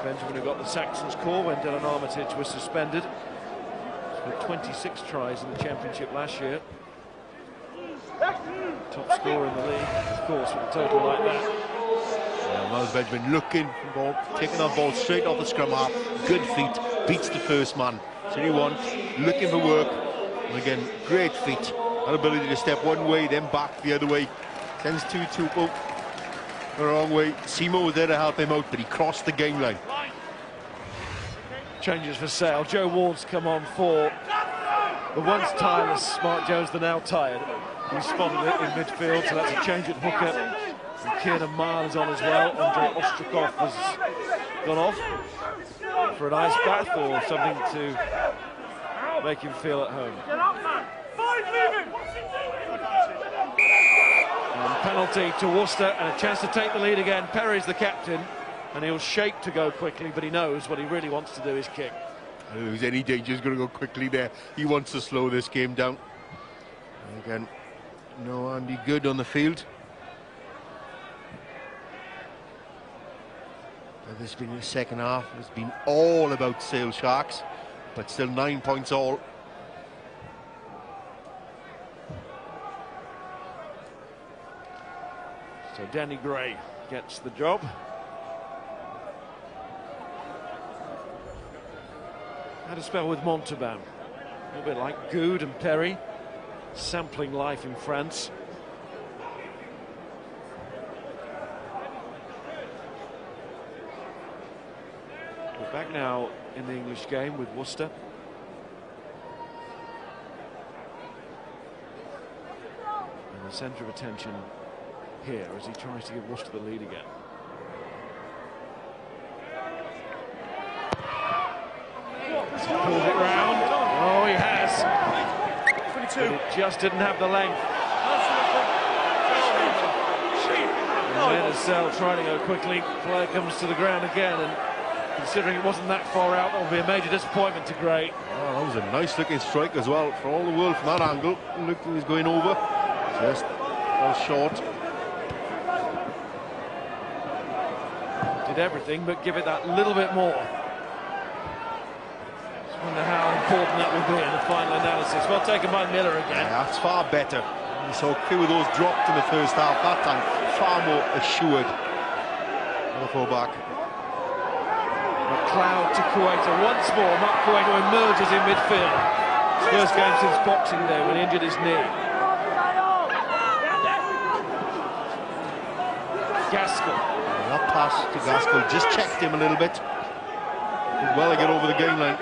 Benjamin, who got the Saxons call when Dylan Armitage was suspended. With 26 tries in the championship last year. Top scorer in the league, of course, with a total like that. Yeah, Miles Benjamin looking for the ball, taking that ball straight off the scrum half. Good feet, beats the first man. So he won, looking for work. And again, great feet. That ability to step one way, then back the other way. Sends Tupo the wrong way. Simo was there to help him out, but he crossed the game line. Changes for Sale. Joe Ward's come on for the once tireless Mark Jones, the now tired. He spotted it in midfield, so that's a change at hooker. And Kieran Mile is on as well. Andrei Ostrikov has gone off for an ice bath or something to make him feel at home. And penalty to Worcester and a chance to take the lead again. Perry's the captain. And he'll shake to go quickly, but he knows what he really wants to do is kick. I don't think there's any danger he's going to go quickly there. He wants to slow this game down. And again, no Andy Good on the field. But this has been the second half. It's been all about Sale Sharks, but still 9 points all. So Danny Gray gets the job. Had a spell with Montauban, a little bit like Good and Perry, sampling life in France. We're back now in the English game with Worcester. And the centre of attention here as he tries to give Worcester the lead again. Pulled it round. Oh, he has. 22. But it just didn't have the length. Sale trying to go quickly. Player comes to the ground again, and considering it wasn't that far out, that will be a major disappointment to Gray. Oh, that was a nice looking strike as well, for all the world from that angle. Looked he was going over, just fell short. Did everything but give it that little bit more. Just wonder how important that will be in the final analysis. Well taken by Miller again. Yeah, that's far better. We saw a few of those dropped in the first half. That time, far more assured. The full-back. McLeod to Cueto once more. Mark Cueto emerges in midfield. His first game since Boxing Day when he injured his knee. Gaskell. That pass to Gaskell just checked him a little bit. Did well to get over the game line.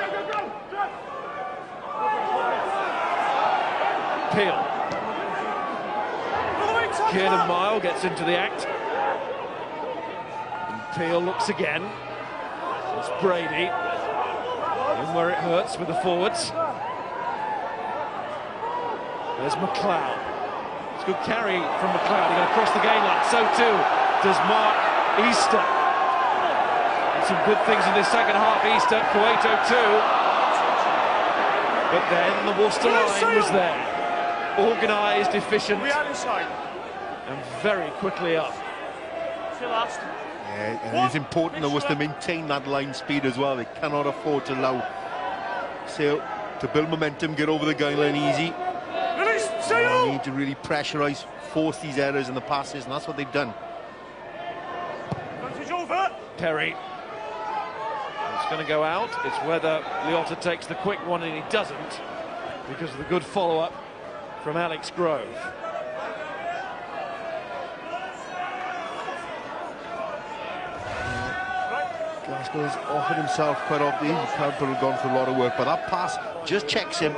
Peel. Kieran Mile gets into the act. And Peel looks again. It's Brady. In where it hurts with the forwards. There's McLeod. It's a good carry from McLeod. He's going to cross the game line. So too does Mark Easter. And some good things in this second half. Easter, Cueto too. But then the Worcester line was there. Organised, efficient, and very quickly up. Yeah, and it's important that Worcester maintain that line speed as well. They cannot afford to allow Sale to build momentum, get over the guide line easy. They need to really pressurise, force these errors in the passes, and that's what they've done. Perry. It's going to go out. It's whether Liotta takes the quick one, and he doesn't, because of the good follow-up from Alex Grove. Gaskell's offered himself quite often. He can't have gone through a lot of work, but that pass just checks him.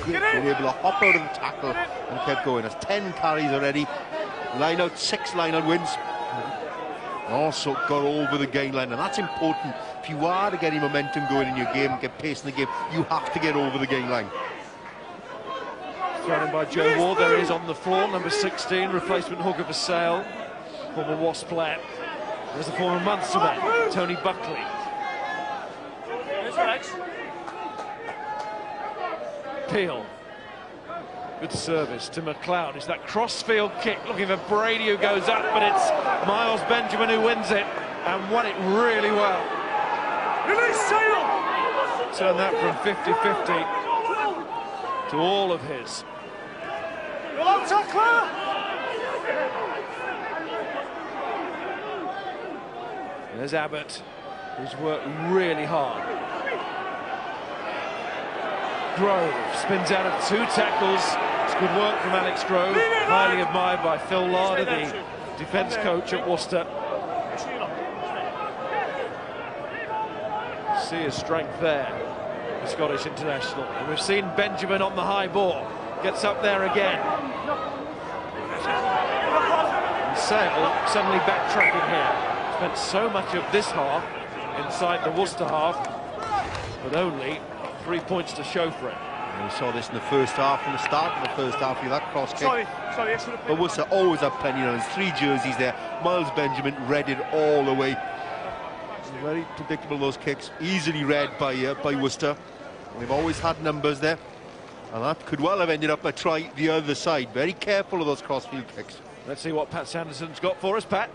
They were able to hop out of the tackle and kept going. That's 10 carries already. Line out, 6 line-out wins. Also got over the game line, and that's important. If you are to get any momentum going in your game, get pace in the game, you have to get over the game line. Thrown in by Joe Ward. There is on the floor, number 16, replacement hooker for Sale, former Wasp player. There's the former Munster man, Tony Buckley. Peel. Good service to McLeod. It's that crossfield kick looking for Brady, who goes up, but it's Miles Benjamin who wins it and won it really well. Turn that from 50-50 to all of his. There's Abbott, who's worked really hard. Grove spins out of 2 tackles. It's good work from Alex Grove, highly admired by Phil Larder, the defence coach at Worcester. See his strength there, the Scottish international. And we've seen Benjamin on the high ball. Gets up there again. And Sale suddenly backtracking here. Spent so much of this half inside the Worcester half, but only 3 points to show for it. And we saw this in the first half, from the start of the first half, that cross kick. But Worcester always have plenty, there's 3 jerseys there. Miles Benjamin read it all the way. Very predictable, those kicks, easily read by Worcester. They've always had numbers there, and that could well have ended up a try the other side. Very careful of those crossfield kicks. Let's see what Pat Sanderson's got for us, Pat.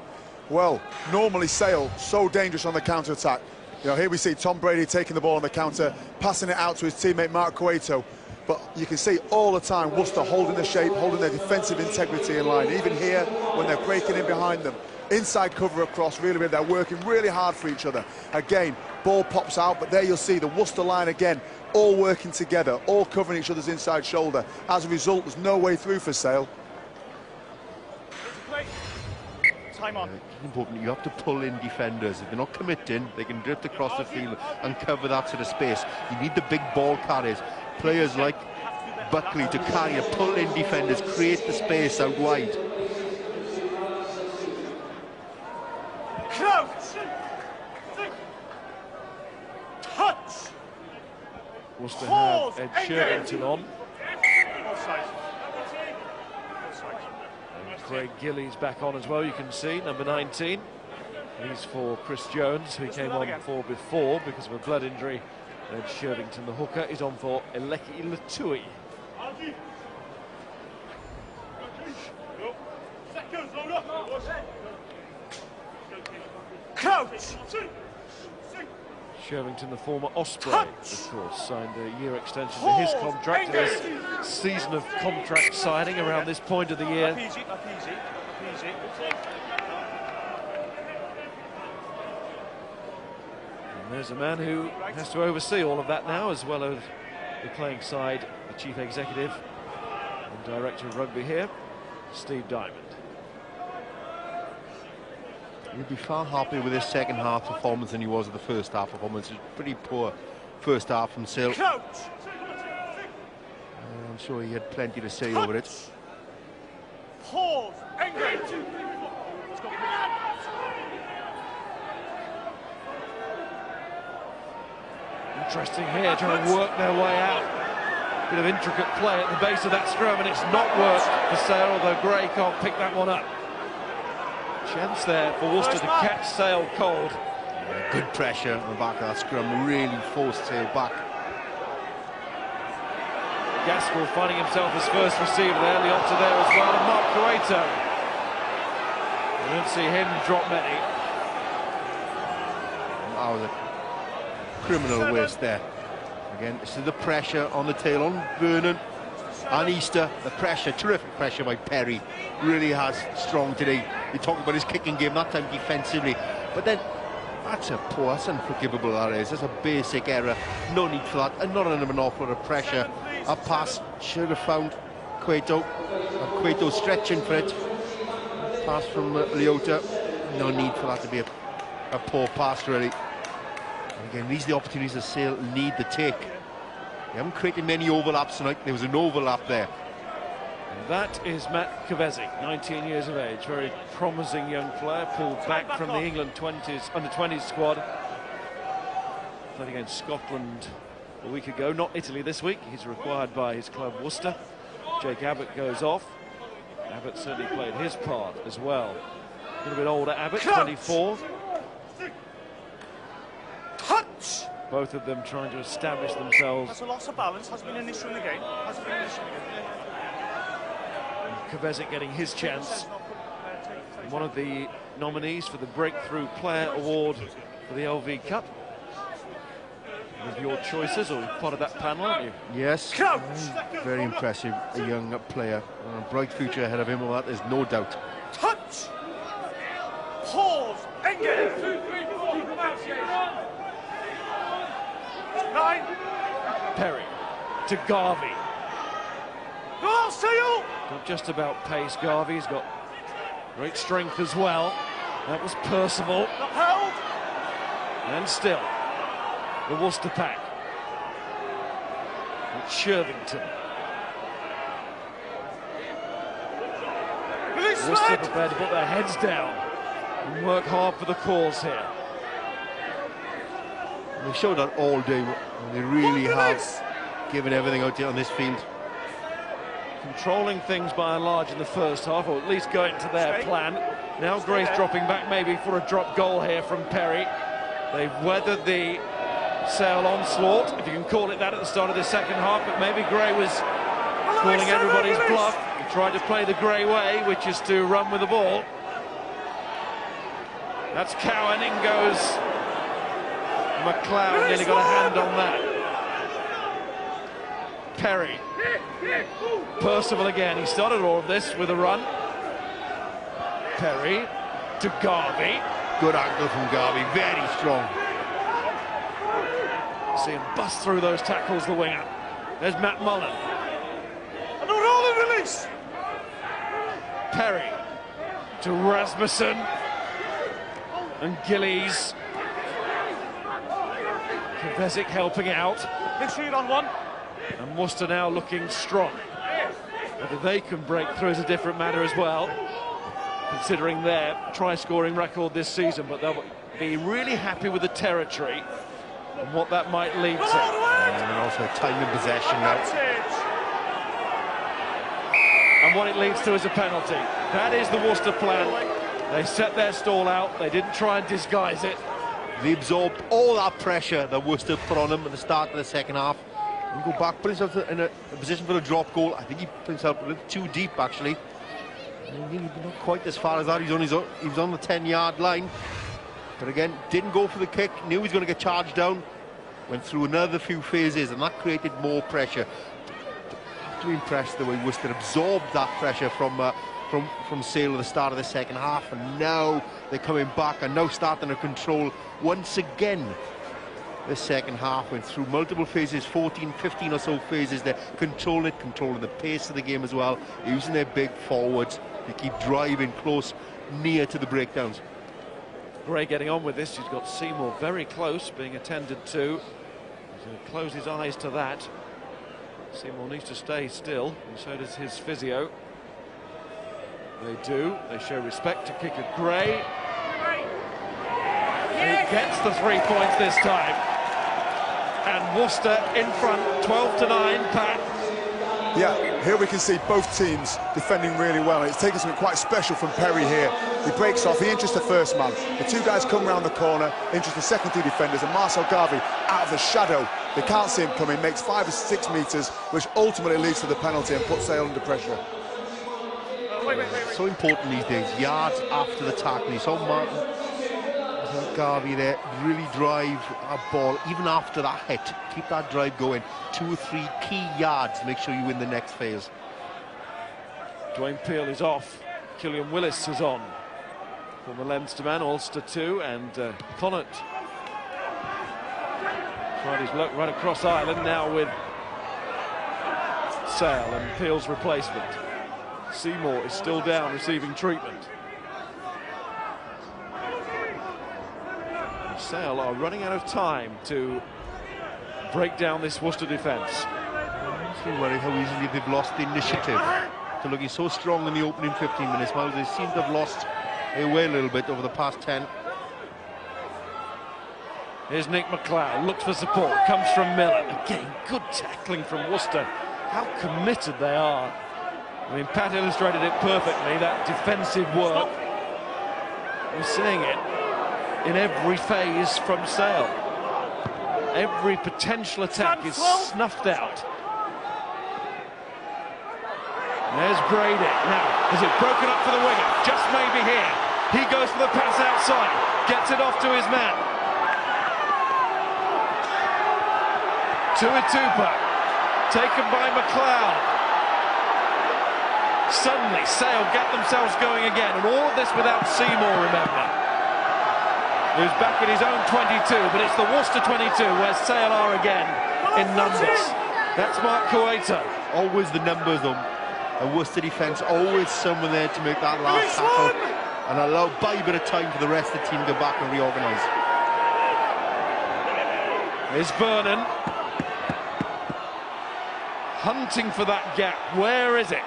Well, normally Sale, so dangerous on the counter-attack. You know, here we see Tom Brady taking the ball on the counter, passing it out to his teammate Mark Cueto. But you can see all the time Worcester holding the shape, holding their defensive integrity in line. Even here, when they're breaking in behind them, inside cover across, really, they're working really hard for each other. Again, ball pops out, but there you'll see the Worcester line again, all working together, all covering each other's inside shoulder. As a result, there's no way through for Sale. Time on. It's important, you have to pull in defenders. If they're not committing, they can drift across the field and cover that sort of space. You need the big ball carriers, players like Buckley to carry and pull in defenders, create the space out wide. Worcester have Ed Shirlington on. Craig Gillies back on as well, you can see, number 19. He's for Chris Jones, who came on for before because of a blood injury. And Shirvington, the hooker, is on for Eleki Latui. Crouch! Shirvington, the former Osprey, of course, signed a year extension to his contract. This season of contract signing around this point of the year. And there's a man who has to oversee all of that now, as well as the playing side, the chief executive and director of rugby here, Steve Diamond. He'll be far happier with his second half performance than he was with the first half performance. It was pretty poor first half from Sale. I'm sure he had plenty to say over it. Pause. Engage. Interesting here, trying to work their way out. Bit of intricate play at the base of that scrum, and it's not worked for Sale, although Gray can't pick that one up. Chance there for Worcester to catch Sale cold. Yeah, good pressure on the back of that scrum, really forced Sale back. Gaskell finding himself his first receiver there, Leotta there as well, and Mark Cueto. I don't see him drop many. That was a criminal waste there. Again, this is the pressure on the tail on Vernon and Easter. The pressure, terrific pressure by Perry. Really has strong today. You talk about his kicking game, that time defensively. But then, that's unforgivable, that is. That's a basic error. No need for that. And not under an awful lot of pressure. A pass should have found Cueto. Cueto stretching for it. Pass from Leotta. No need for that to be a poor pass, really. And again, these are the opportunities that Sale need to take. They haven't created many overlaps tonight. There was an overlap there. And that is Matt Kvesic, 19 years of age. Very promising young player, pulled back from the England under-20s squad. Played against Scotland a week ago, not Italy this week. He's required by his club Worcester. Jake Abbott goes off. Abbott certainly played his part as well. A little bit older Abbott, 24. Touch! Both of them trying to establish themselves. That's a loss of balance, has been an issue in the game. Kvesic getting his chance. One of the nominees for the Breakthrough Player Award for the LV Cup. One of your choices, or part of that panel, aren't you? Yes, very impressive, a young player. A bright future ahead of him, well, that is no doubt. Touch! Pause! Engage! 2, 3, 4, 9. Perry to Garvey. Go, Sale! Not just about pace, Garvey. He's got great strength as well. That was Percival. Upheld! And still, the Worcester pack. It's Shirvington. Worcester prepared to put their heads down and work hard for the cause here. They showed that all day. They really have given everything out there on this field. Controlling things by and large in the first half, or at least going to their plan. Now Gray's dropping back maybe for a drop goal here from Perry. They've weathered the Sale onslaught, if you can call it that, at the start of the second half, but maybe Gray was calling everybody's bluff. He tried to play the Gray way, which is to run with the ball. That's Cowan, in goes McLeod, nearly got a hand on that. Perry. Percival again, he started all of this with a run. Perry to Garvey. Good ankle from Garvey, very strong. See him bust through those tackles, the winger. There's Matt Mullen. And a rolling release. Perry to Rasmussen. And Gillies. Kvesic helping out. Big shoot on one. And Worcester now looking strong. Whether they can break through is a different matter as well, considering their try-scoring record this season, but they'll be really happy with the territory and what that might lead to. And also time in possession now. And what it leads to is a penalty. That is the Worcester plan. They set their stall out. They didn't try and disguise it. They absorbed all that pressure that Worcester put on him at the start of the second half. And go back, put himself in a position for a drop goal. I think he put himself a little too deep, actually. Not quite as far as that. He was on the 10-yard line. But again, didn't go for the kick. Knew he was going to get charged down. Went through another few phases, and that created more pressure. I have to be impressed the way Worcester absorbed that pressure from Sale at the start of the second half, and now they're coming back and now starting to control once again. The second half went through multiple phases, 14, 15 or so phases. They're controlling the pace of the game as well, using their big forwards to keep driving close, near to the breakdowns. Gray getting on with this. He's got Seymour very close, being attended to. He's going to close his eyes to that. Seymour needs to stay still, and so does his physio. They do. They show respect to kicker Gray. He gets the 3 points this time. And Worcester in front, 12-9, Pat. Yeah, here we can see both teams defending really well. It's taken something quite special from Perry here. He breaks off, he injures the first man. The two guys come round the corner, injures the second two defenders, and Marcel Garvey, out of the shadow, they can't see him coming, makes 5 or 6 metres, which ultimately leads to the penalty and puts Sale under pressure. So important these days, yards after the tackle. You saw Martin Garvey there really drive a ball even after that hit. Keep that drive going. 2 or 3 key yards, make sure you win the next phase. Dwayne Peel is off. Killian Willis is on. Former Leinsterman, Ulster 2, and Connaught tried his luck right across Ireland, now with Sale and Peel's replacement. Seymour is still down, receiving treatment. And Sale are running out of time to break down this Worcester defence. I'm still worried how easily they've lost the initiative. They're looking so strong in the opening 15 minutes. Well, they seem to have lost their way a little bit over the past 10. Here's Nick McLeod, looks for support, comes from Miller. Again, good tackling from Worcester. How committed they are. I mean, Pat illustrated it perfectly, that defensive work. We're seeing it in every phase from Sale. Every potential attack is snuffed out. And there's Brady. Now, is it broken up for the winger? Just maybe here. He goes for the pass outside, gets it off to his man. Tuatupa, taken by McLeod. Suddenly, Sale get themselves going again, and all of this without Seymour, remember. Who's back in his own 22, but it's the Worcester 22 where Sale are again in numbers. That's Mark Kuwaita. Always the numbers, though. A Worcester defence, always someone there to make that last tackle and buy a bit of time for the rest of the team to go back and reorganise. Here's Vernon. Hunting for that gap. Where is it?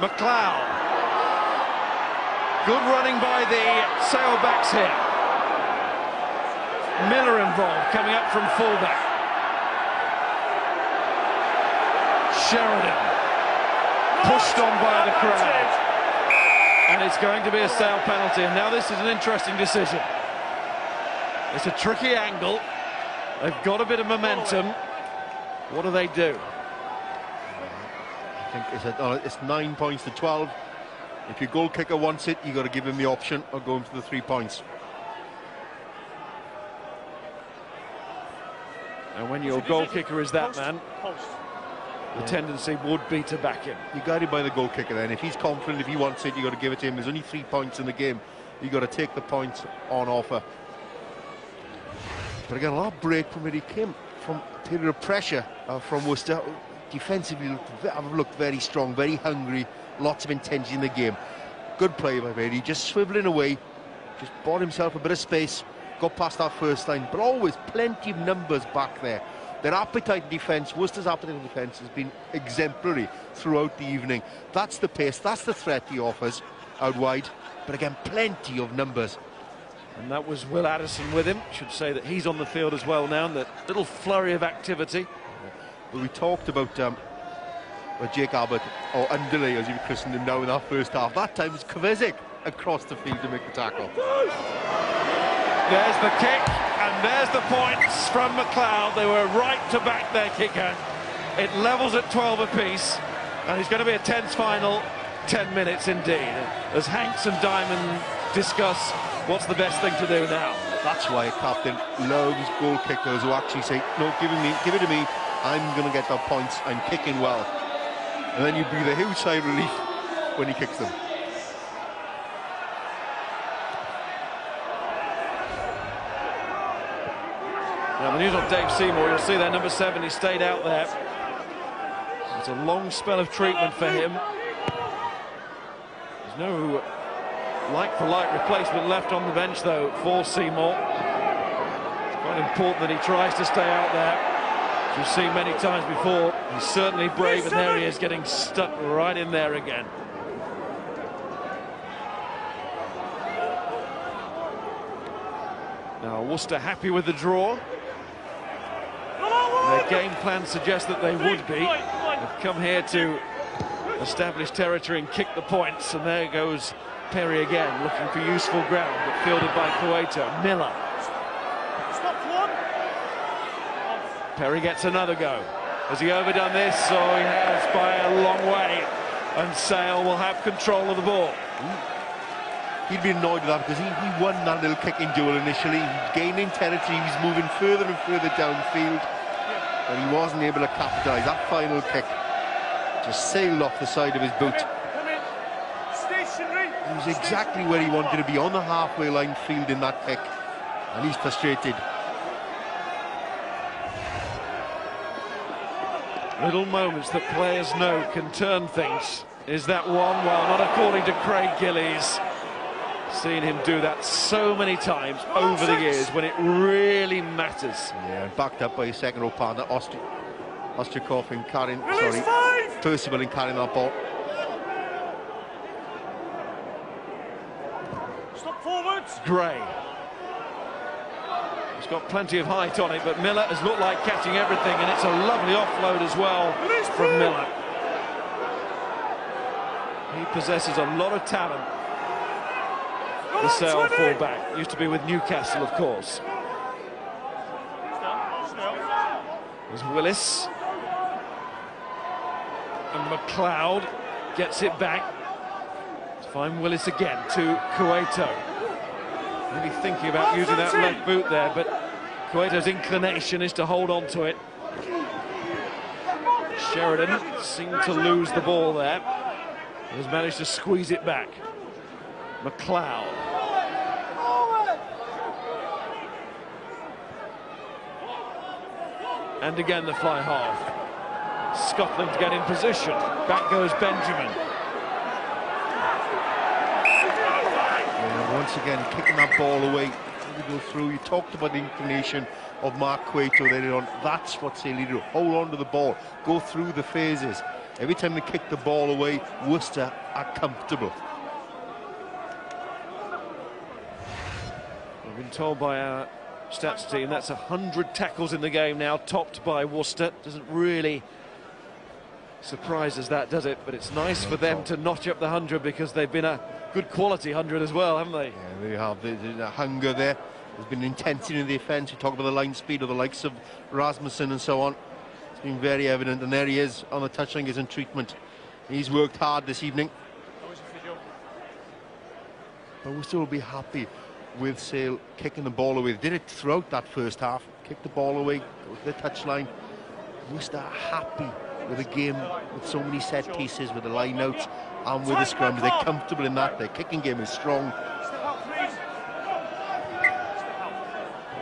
McLeod. Good running by the Salebacks here. Miller involved, coming up from fullback. Sheridan. Pushed on by the crowd. And it's going to be a Sale penalty. And now this is an interesting decision. It's a tricky angle. They've got a bit of momentum. What do they do? I think it's 9 points to 12. If your goal kicker wants it, you've got to give him the option of going for the 3 points. And when your goal kicker is that man, the tendency would be to back him. You're guided by the goal kicker then. If he's confident, if he wants it, you've got to give it to him. There's only 3 points in the game. You've got to take the points on offer. But again, a lot of break from where he came from. A period of pressure from Worcester. Defensively looked very strong, very hungry, lots of intensity in the game. Good play by Brady, just swivelling away, just bought himself a bit of space, got past that first line, but always plenty of numbers back there. Their appetite in defence, Worcester's appetite in defence has been exemplary throughout the evening. That's the pace, that's the threat he offers out wide, but again, plenty of numbers. And that was Will Addison with him. Should say that he's on the field as well now, and that little flurry of activity. Well, we talked about But Jake Abbott, or Underlay as you christened him now in that first half, that time it's Kovacic across the field to make the tackle. There's the kick, and there's the points from McLeod. They were right to back their kicker. It levels at 12 apiece, and it's going to be a tense final 10 minutes indeed, as Hanks and Diamond discuss what's the best thing to do now. That's why a captain loves goal kickers who actually say, no, give it to me, I'm going to get the points, I'm kicking well. And then you breathe a huge sigh of relief when he kicks them. Now the news on Dave Seymour, you'll see there, number 7, he stayed out there. It's a long spell of treatment for him. There's no like-for-like replacement left on the bench, though, for Seymour. It's quite important that he tries to stay out there. As we've seen many times before, he's certainly brave, and there he is, getting stuck right in there again. Now, Worcester happy with the draw. Their game plan suggests that they would be. They've come here to establish territory and kick the points, and there goes Perry again, looking for useful ground, but fielded by Cueto. Miller. Perry gets another go. Has he overdone this? Oh, he has, by a long way. And Sale will have control of the ball. He'd be annoyed with that because he won that little kicking duel initially. He's gaining territory, he's moving further and further downfield, but he wasn't able to capitalise. That final kick just sailed off the side of his boot. He was exactly where he wanted to be, on the halfway line, fielding that kick, and he's frustrated. Little moments that players know can turn things. Is that one? Well, not according to Craig Gillies. Seen him do that so many times over the years when it really matters. Yeah, backed up by his second row partner, Ostrikov in carrying, Percival in carrying that ball. Stop forwards. Gray. He's got plenty of height on it, but Miller has looked like catching everything, and it's a lovely offload as well from Miller. He possesses a lot of talent. The Sale fullback, used to be with Newcastle, of course. There's Willis. And McLeod gets it back. Let's find Willis again to Cueto. Maybe thinking about using that left boot there, but Cueto's inclination is to hold on to it. Sheridan seemed to lose the ball there. Has managed to squeeze it back. McLeod. And again the fly half. Scotland to get in position. Back goes Benjamin. Yeah, once again, kicking that ball away. You go through. You talked about the inclination of Mark Cueto there on. That's what Sale do. Hold on to the ball. Go through the phases. Every time they kick the ball away, Worcester are comfortable. We've been told by our stats team that's 100 tackles in the game now, topped by Worcester. Doesn't really surprise us, that, does it? But it's nice for them to notch up the 100, because they've been a good quality 100 as well, haven't they? Yeah, they have. The hunger there. There's been intensity in the defence. You talk about the line speed of the likes of Rasmussen and so on. It's been very evident, and there he is on the touchline, is in treatment. He's worked hard this evening. But Worcester will be happy with Sale kicking the ball away. They did it throughout that first half. Kicked the ball away, go to the touchline. Worcester are happy with a game with so many set pieces, with the line-outs and with the scrums. They're comfortable in that. Their kicking game is strong.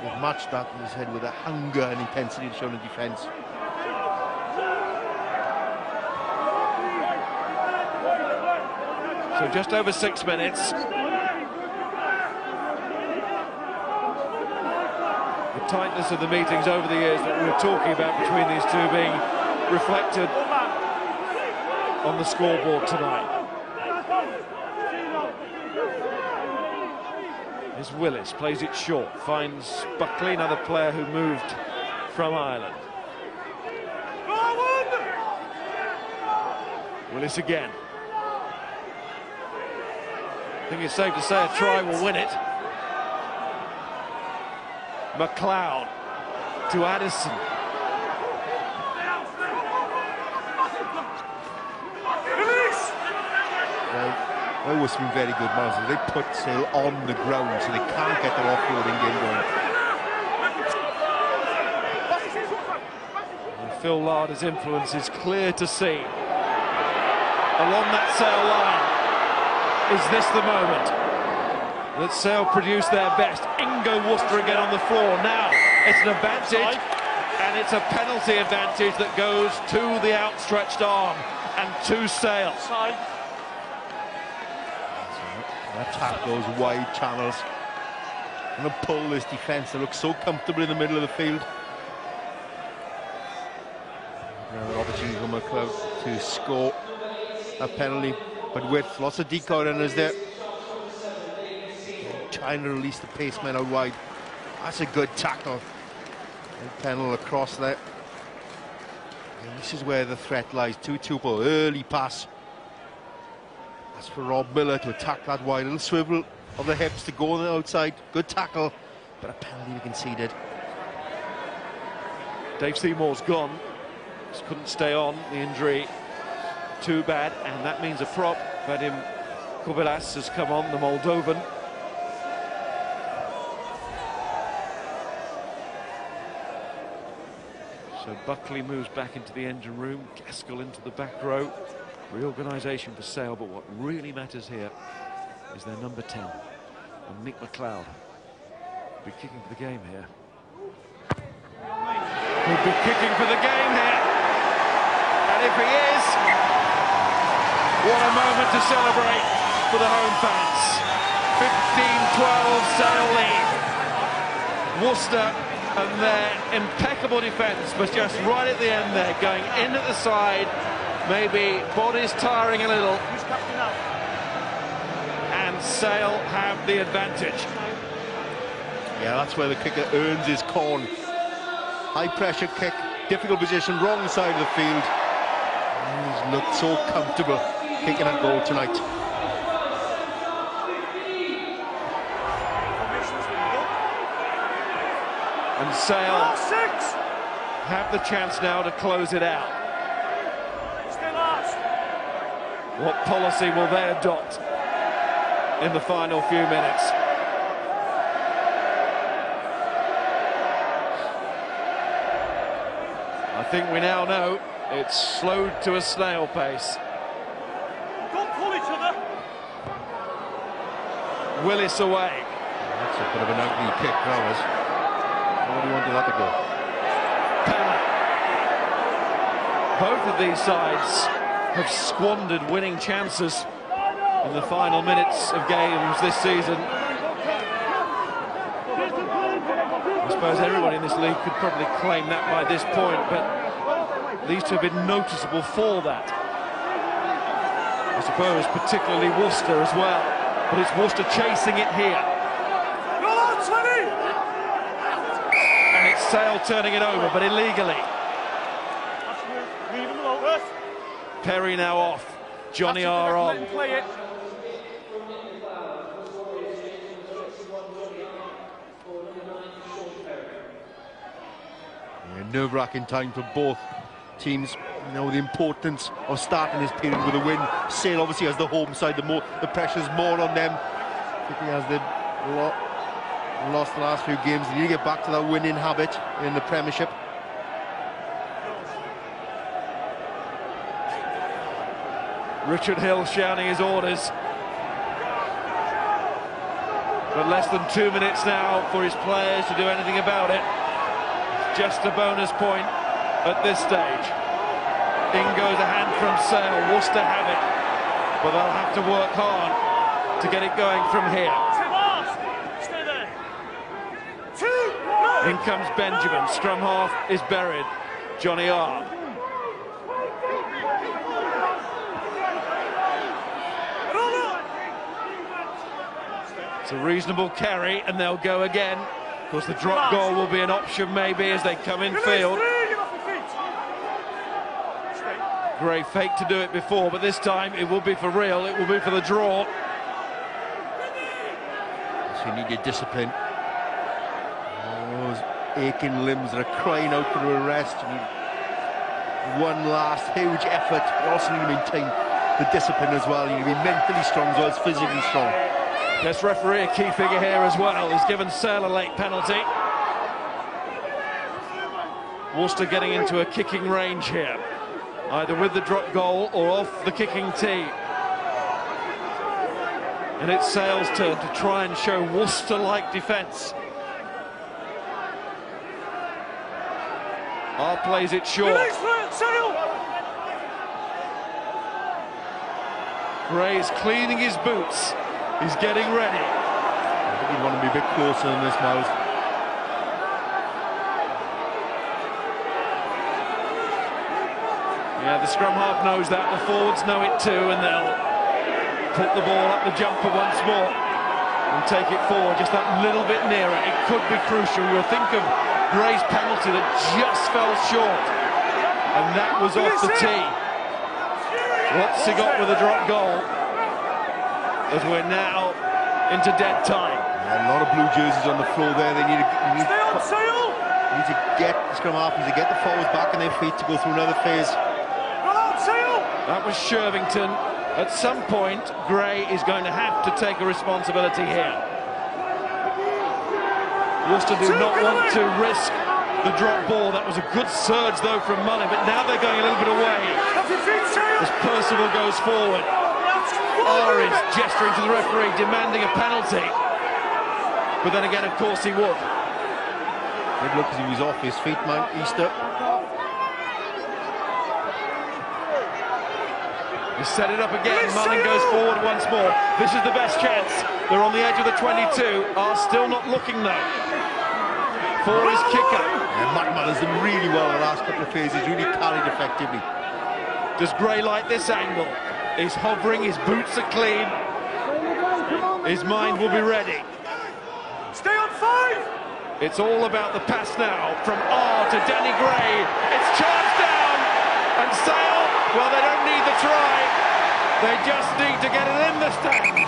They've matched that, in his head, with the hunger and intensity shown in defence. So just over 6 minutes. The tightness of the meetings over the years that we were talking about between these two being reflected on the scoreboard tonight. Here's Willis, plays it short, finds Buckley, another player who moved from Ireland. Willis again. I think it's safe to say a try will win it. McLeod to Addison. Well, Worcester been very good, man. They put Sale on the ground so they can't get their off-roading game going. And Phil Larder's influence is clear to see. Along that Sale line, is this the moment that Sale produce their best? Ingo Worcester again on the floor. Now it's an advantage, and it's a penalty advantage that goes to the outstretched arm and to Sale. Attack those wide channels. Going to pull this defence that looks so comfortable in the middle of the field. Another opportunity for McLeod to score a penalty, but with lots of decoy runners there. Trying to release the paceman out wide. That's a good tackle. And Pennell across there. And this is where the threat lies. 2-2 early pass. That's for Rob Miller to attack that wide. Little swivel of the hips to go on the outside. Good tackle, but a penalty conceded. Dave Seymour's gone. Just couldn't stay on. The injury too bad, and that means a prop. Vadim Kobylas has come on, the Moldovan. So Buckley moves back into the engine room, Gaskell into the back row. Reorganisation for Sale, but what really matters here is their number 10, and Nick McLeod will be kicking for the game here. He'll be kicking for the game here, and if he is, what a moment to celebrate for the home fans. 15-12 Sale lead. Worcester and their impeccable defence was just right at the end there, going in at the side. Maybe bodies tiring a little, and Sale have the advantage. Yeah, that's where the kicker earns his corn. High pressure kick, difficult position, wrong side of the field. He's looked so comfortable kicking a goal tonight. And Sale have the chance now to close it out. What policy will they adopt in the final few minutes? I think we now know it's slowed to a snail pace. Don't pull each other. Willis away. That's a bit of an ugly kick, that was. Nobody wanted that to go. Both of these sides have squandered winning chances in the final minutes of games this season. I suppose everybody in this league could probably claim that by this point, but these two have been noticeable for that. I suppose particularly Worcester as well, but it's Worcester chasing it here. And it's Sale turning it over, but illegally. Perry now off, Johnny R on. Nerve-wracking time for both teams. You know, the importance of starting this period with a win. Sale obviously has the home side, the pressure's more on them, particularly as they've lost the last few games. They need to get back to that winning habit in the Premiership. Richard Hill shouting his orders. But less than 2 minutes now for his players to do anything about it. It's just a bonus point at this stage. In goes a hand from Sale. Worcester have it, but they'll have to work hard to get it going from here. Stay there. In comes Benjamin. Scrum half is buried. Johnny R. It's a reasonable carry, and they'll go again. Of course, the drop goal will be an option maybe as they come in field. Gray faked to do it before, but this time it will be for real. It will be for the draw. So you need your discipline. Those aching limbs that are crying out for a rest. You need one last huge effort. You also need to maintain the discipline as well. You need to be mentally strong as well as physically strong. Yes, referee, a key figure here as well. He's given Sale a late penalty. Worcester getting into a kicking range here, either with the drop goal or off the kicking tee. And it's Sale's turn to try and show Worcester-like defence. Plays it short. Gray's cleaning his boots. He's getting ready. I think he'd want to be a bit closer than this, Miles. Yeah, the scrum half knows that, the forwards know it too, and they'll put the ball up the jumper once more and take it forward just that little bit nearer. It could be crucial. You'll think of Gray's penalty that just fell short, and that was off the tee. What's he got with a drop goal? As we're now into dead time. Yeah, a lot of blue jerseys on the floor there. They need to get the scrum half, to get the forwards back on their feet to go through another phase. That was Shervington. At some point, Gray is going to have to take a responsibility here. Worcester do not want to risk the drop ball. That was a good surge, though, from Mullen, but now they're going a little bit away as Percival goes forward. Is gesturing to the referee, demanding a penalty. But then again, of course, he would. It looked as if he was off his feet, Mount Easter. He set it up again. Mullen goes forward once more. This is the best chance. They're on the edge of the 22. Are still not looking, though, for his kicker. Yeah, Matt Mullen's done really well in the last couple of phases. Really carried effectively. Does Gray like this angle? He's hovering, his boots are clean. His mind will be ready. Stay on 5! It's all about the pass now from R to Danny Gray. It's charged down, and Sale, well, they don't need the try. They just need to get it in the stand,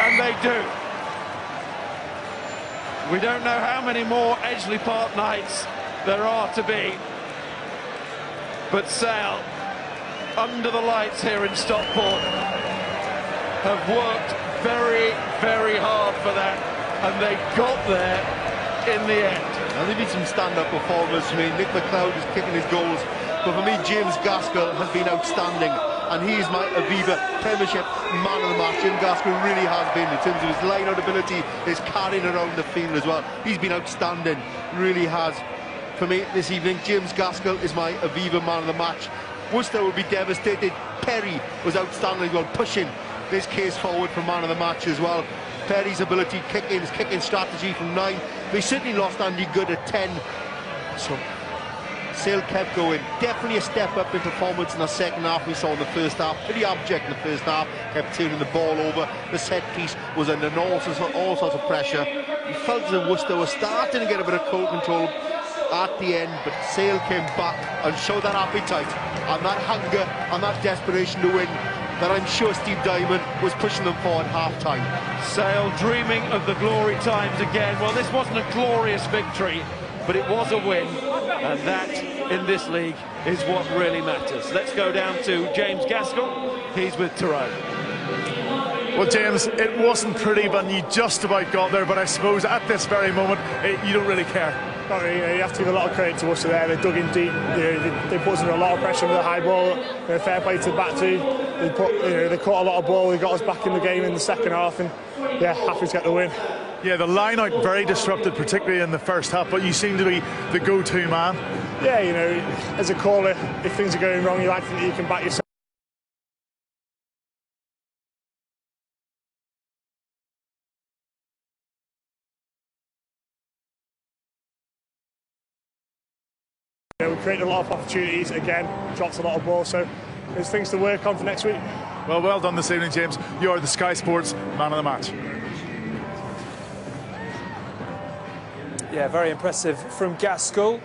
and they do. We don't know how many more Edgeley Park nights there are to be, but Sale, under the lights here in Stockport, have worked very, very hard for that, and they got there in the end. Now, there've been some stand-up performers. I mean, Nick McLeod is kicking his goals, but for me, James Gaskell has been outstanding, and he's my Aviva.Premiership man of the match. James Gaskell really has been, in terms of his line-out ability, his carrying around the field as well. He's been outstanding, really has. For me, this evening, James Gaskell is my Aviva man of the match. Worcester would be devastated. Perry was outstanding, well, pushing this case forward for man of the match as well. Perry's ability, his kicking strategy from 9. They certainly lost Andy Good at 10. So Sale kept going. Definitely a step up in performance in the second half we saw in the first half. Pretty abject in the first half, kept turning the ball over. The set piece was under all sorts of pressure. You felt as if Worcester was starting to get a bit of cold control at the end, but Sale came back and showed that appetite and that hunger and that desperation to win that I'm sure Steve Diamond was pushing them for at half-time. Sale dreaming of the glory times again. Well, this wasn't a glorious victory, but it was a win, and that, in this league, is what really matters. Let's go down to James Gaskell. He's with Tyrone. Well, James, it wasn't pretty when you just about got there, but I suppose at this very moment, you don't really care. Not really, you have to give a lot of credit to Worcester there. They dug in deep. They put us under a lot of pressure with the high ball. Fair play to the back two. They caught a lot of ball. They got us back in the game in the second half, and yeah, happy to get the win. Yeah, the line out very disrupted, particularly in the first half, but you seem to be the go-to man. Yeah, as a caller, if things are going wrong, you like to think that you can back yourself. We created a lot of opportunities, again, dropped a lot of balls, so there's things to work on for next week. Well done this evening, James. You are the Sky Sports man of the match. Yeah, very impressive from Gaskell.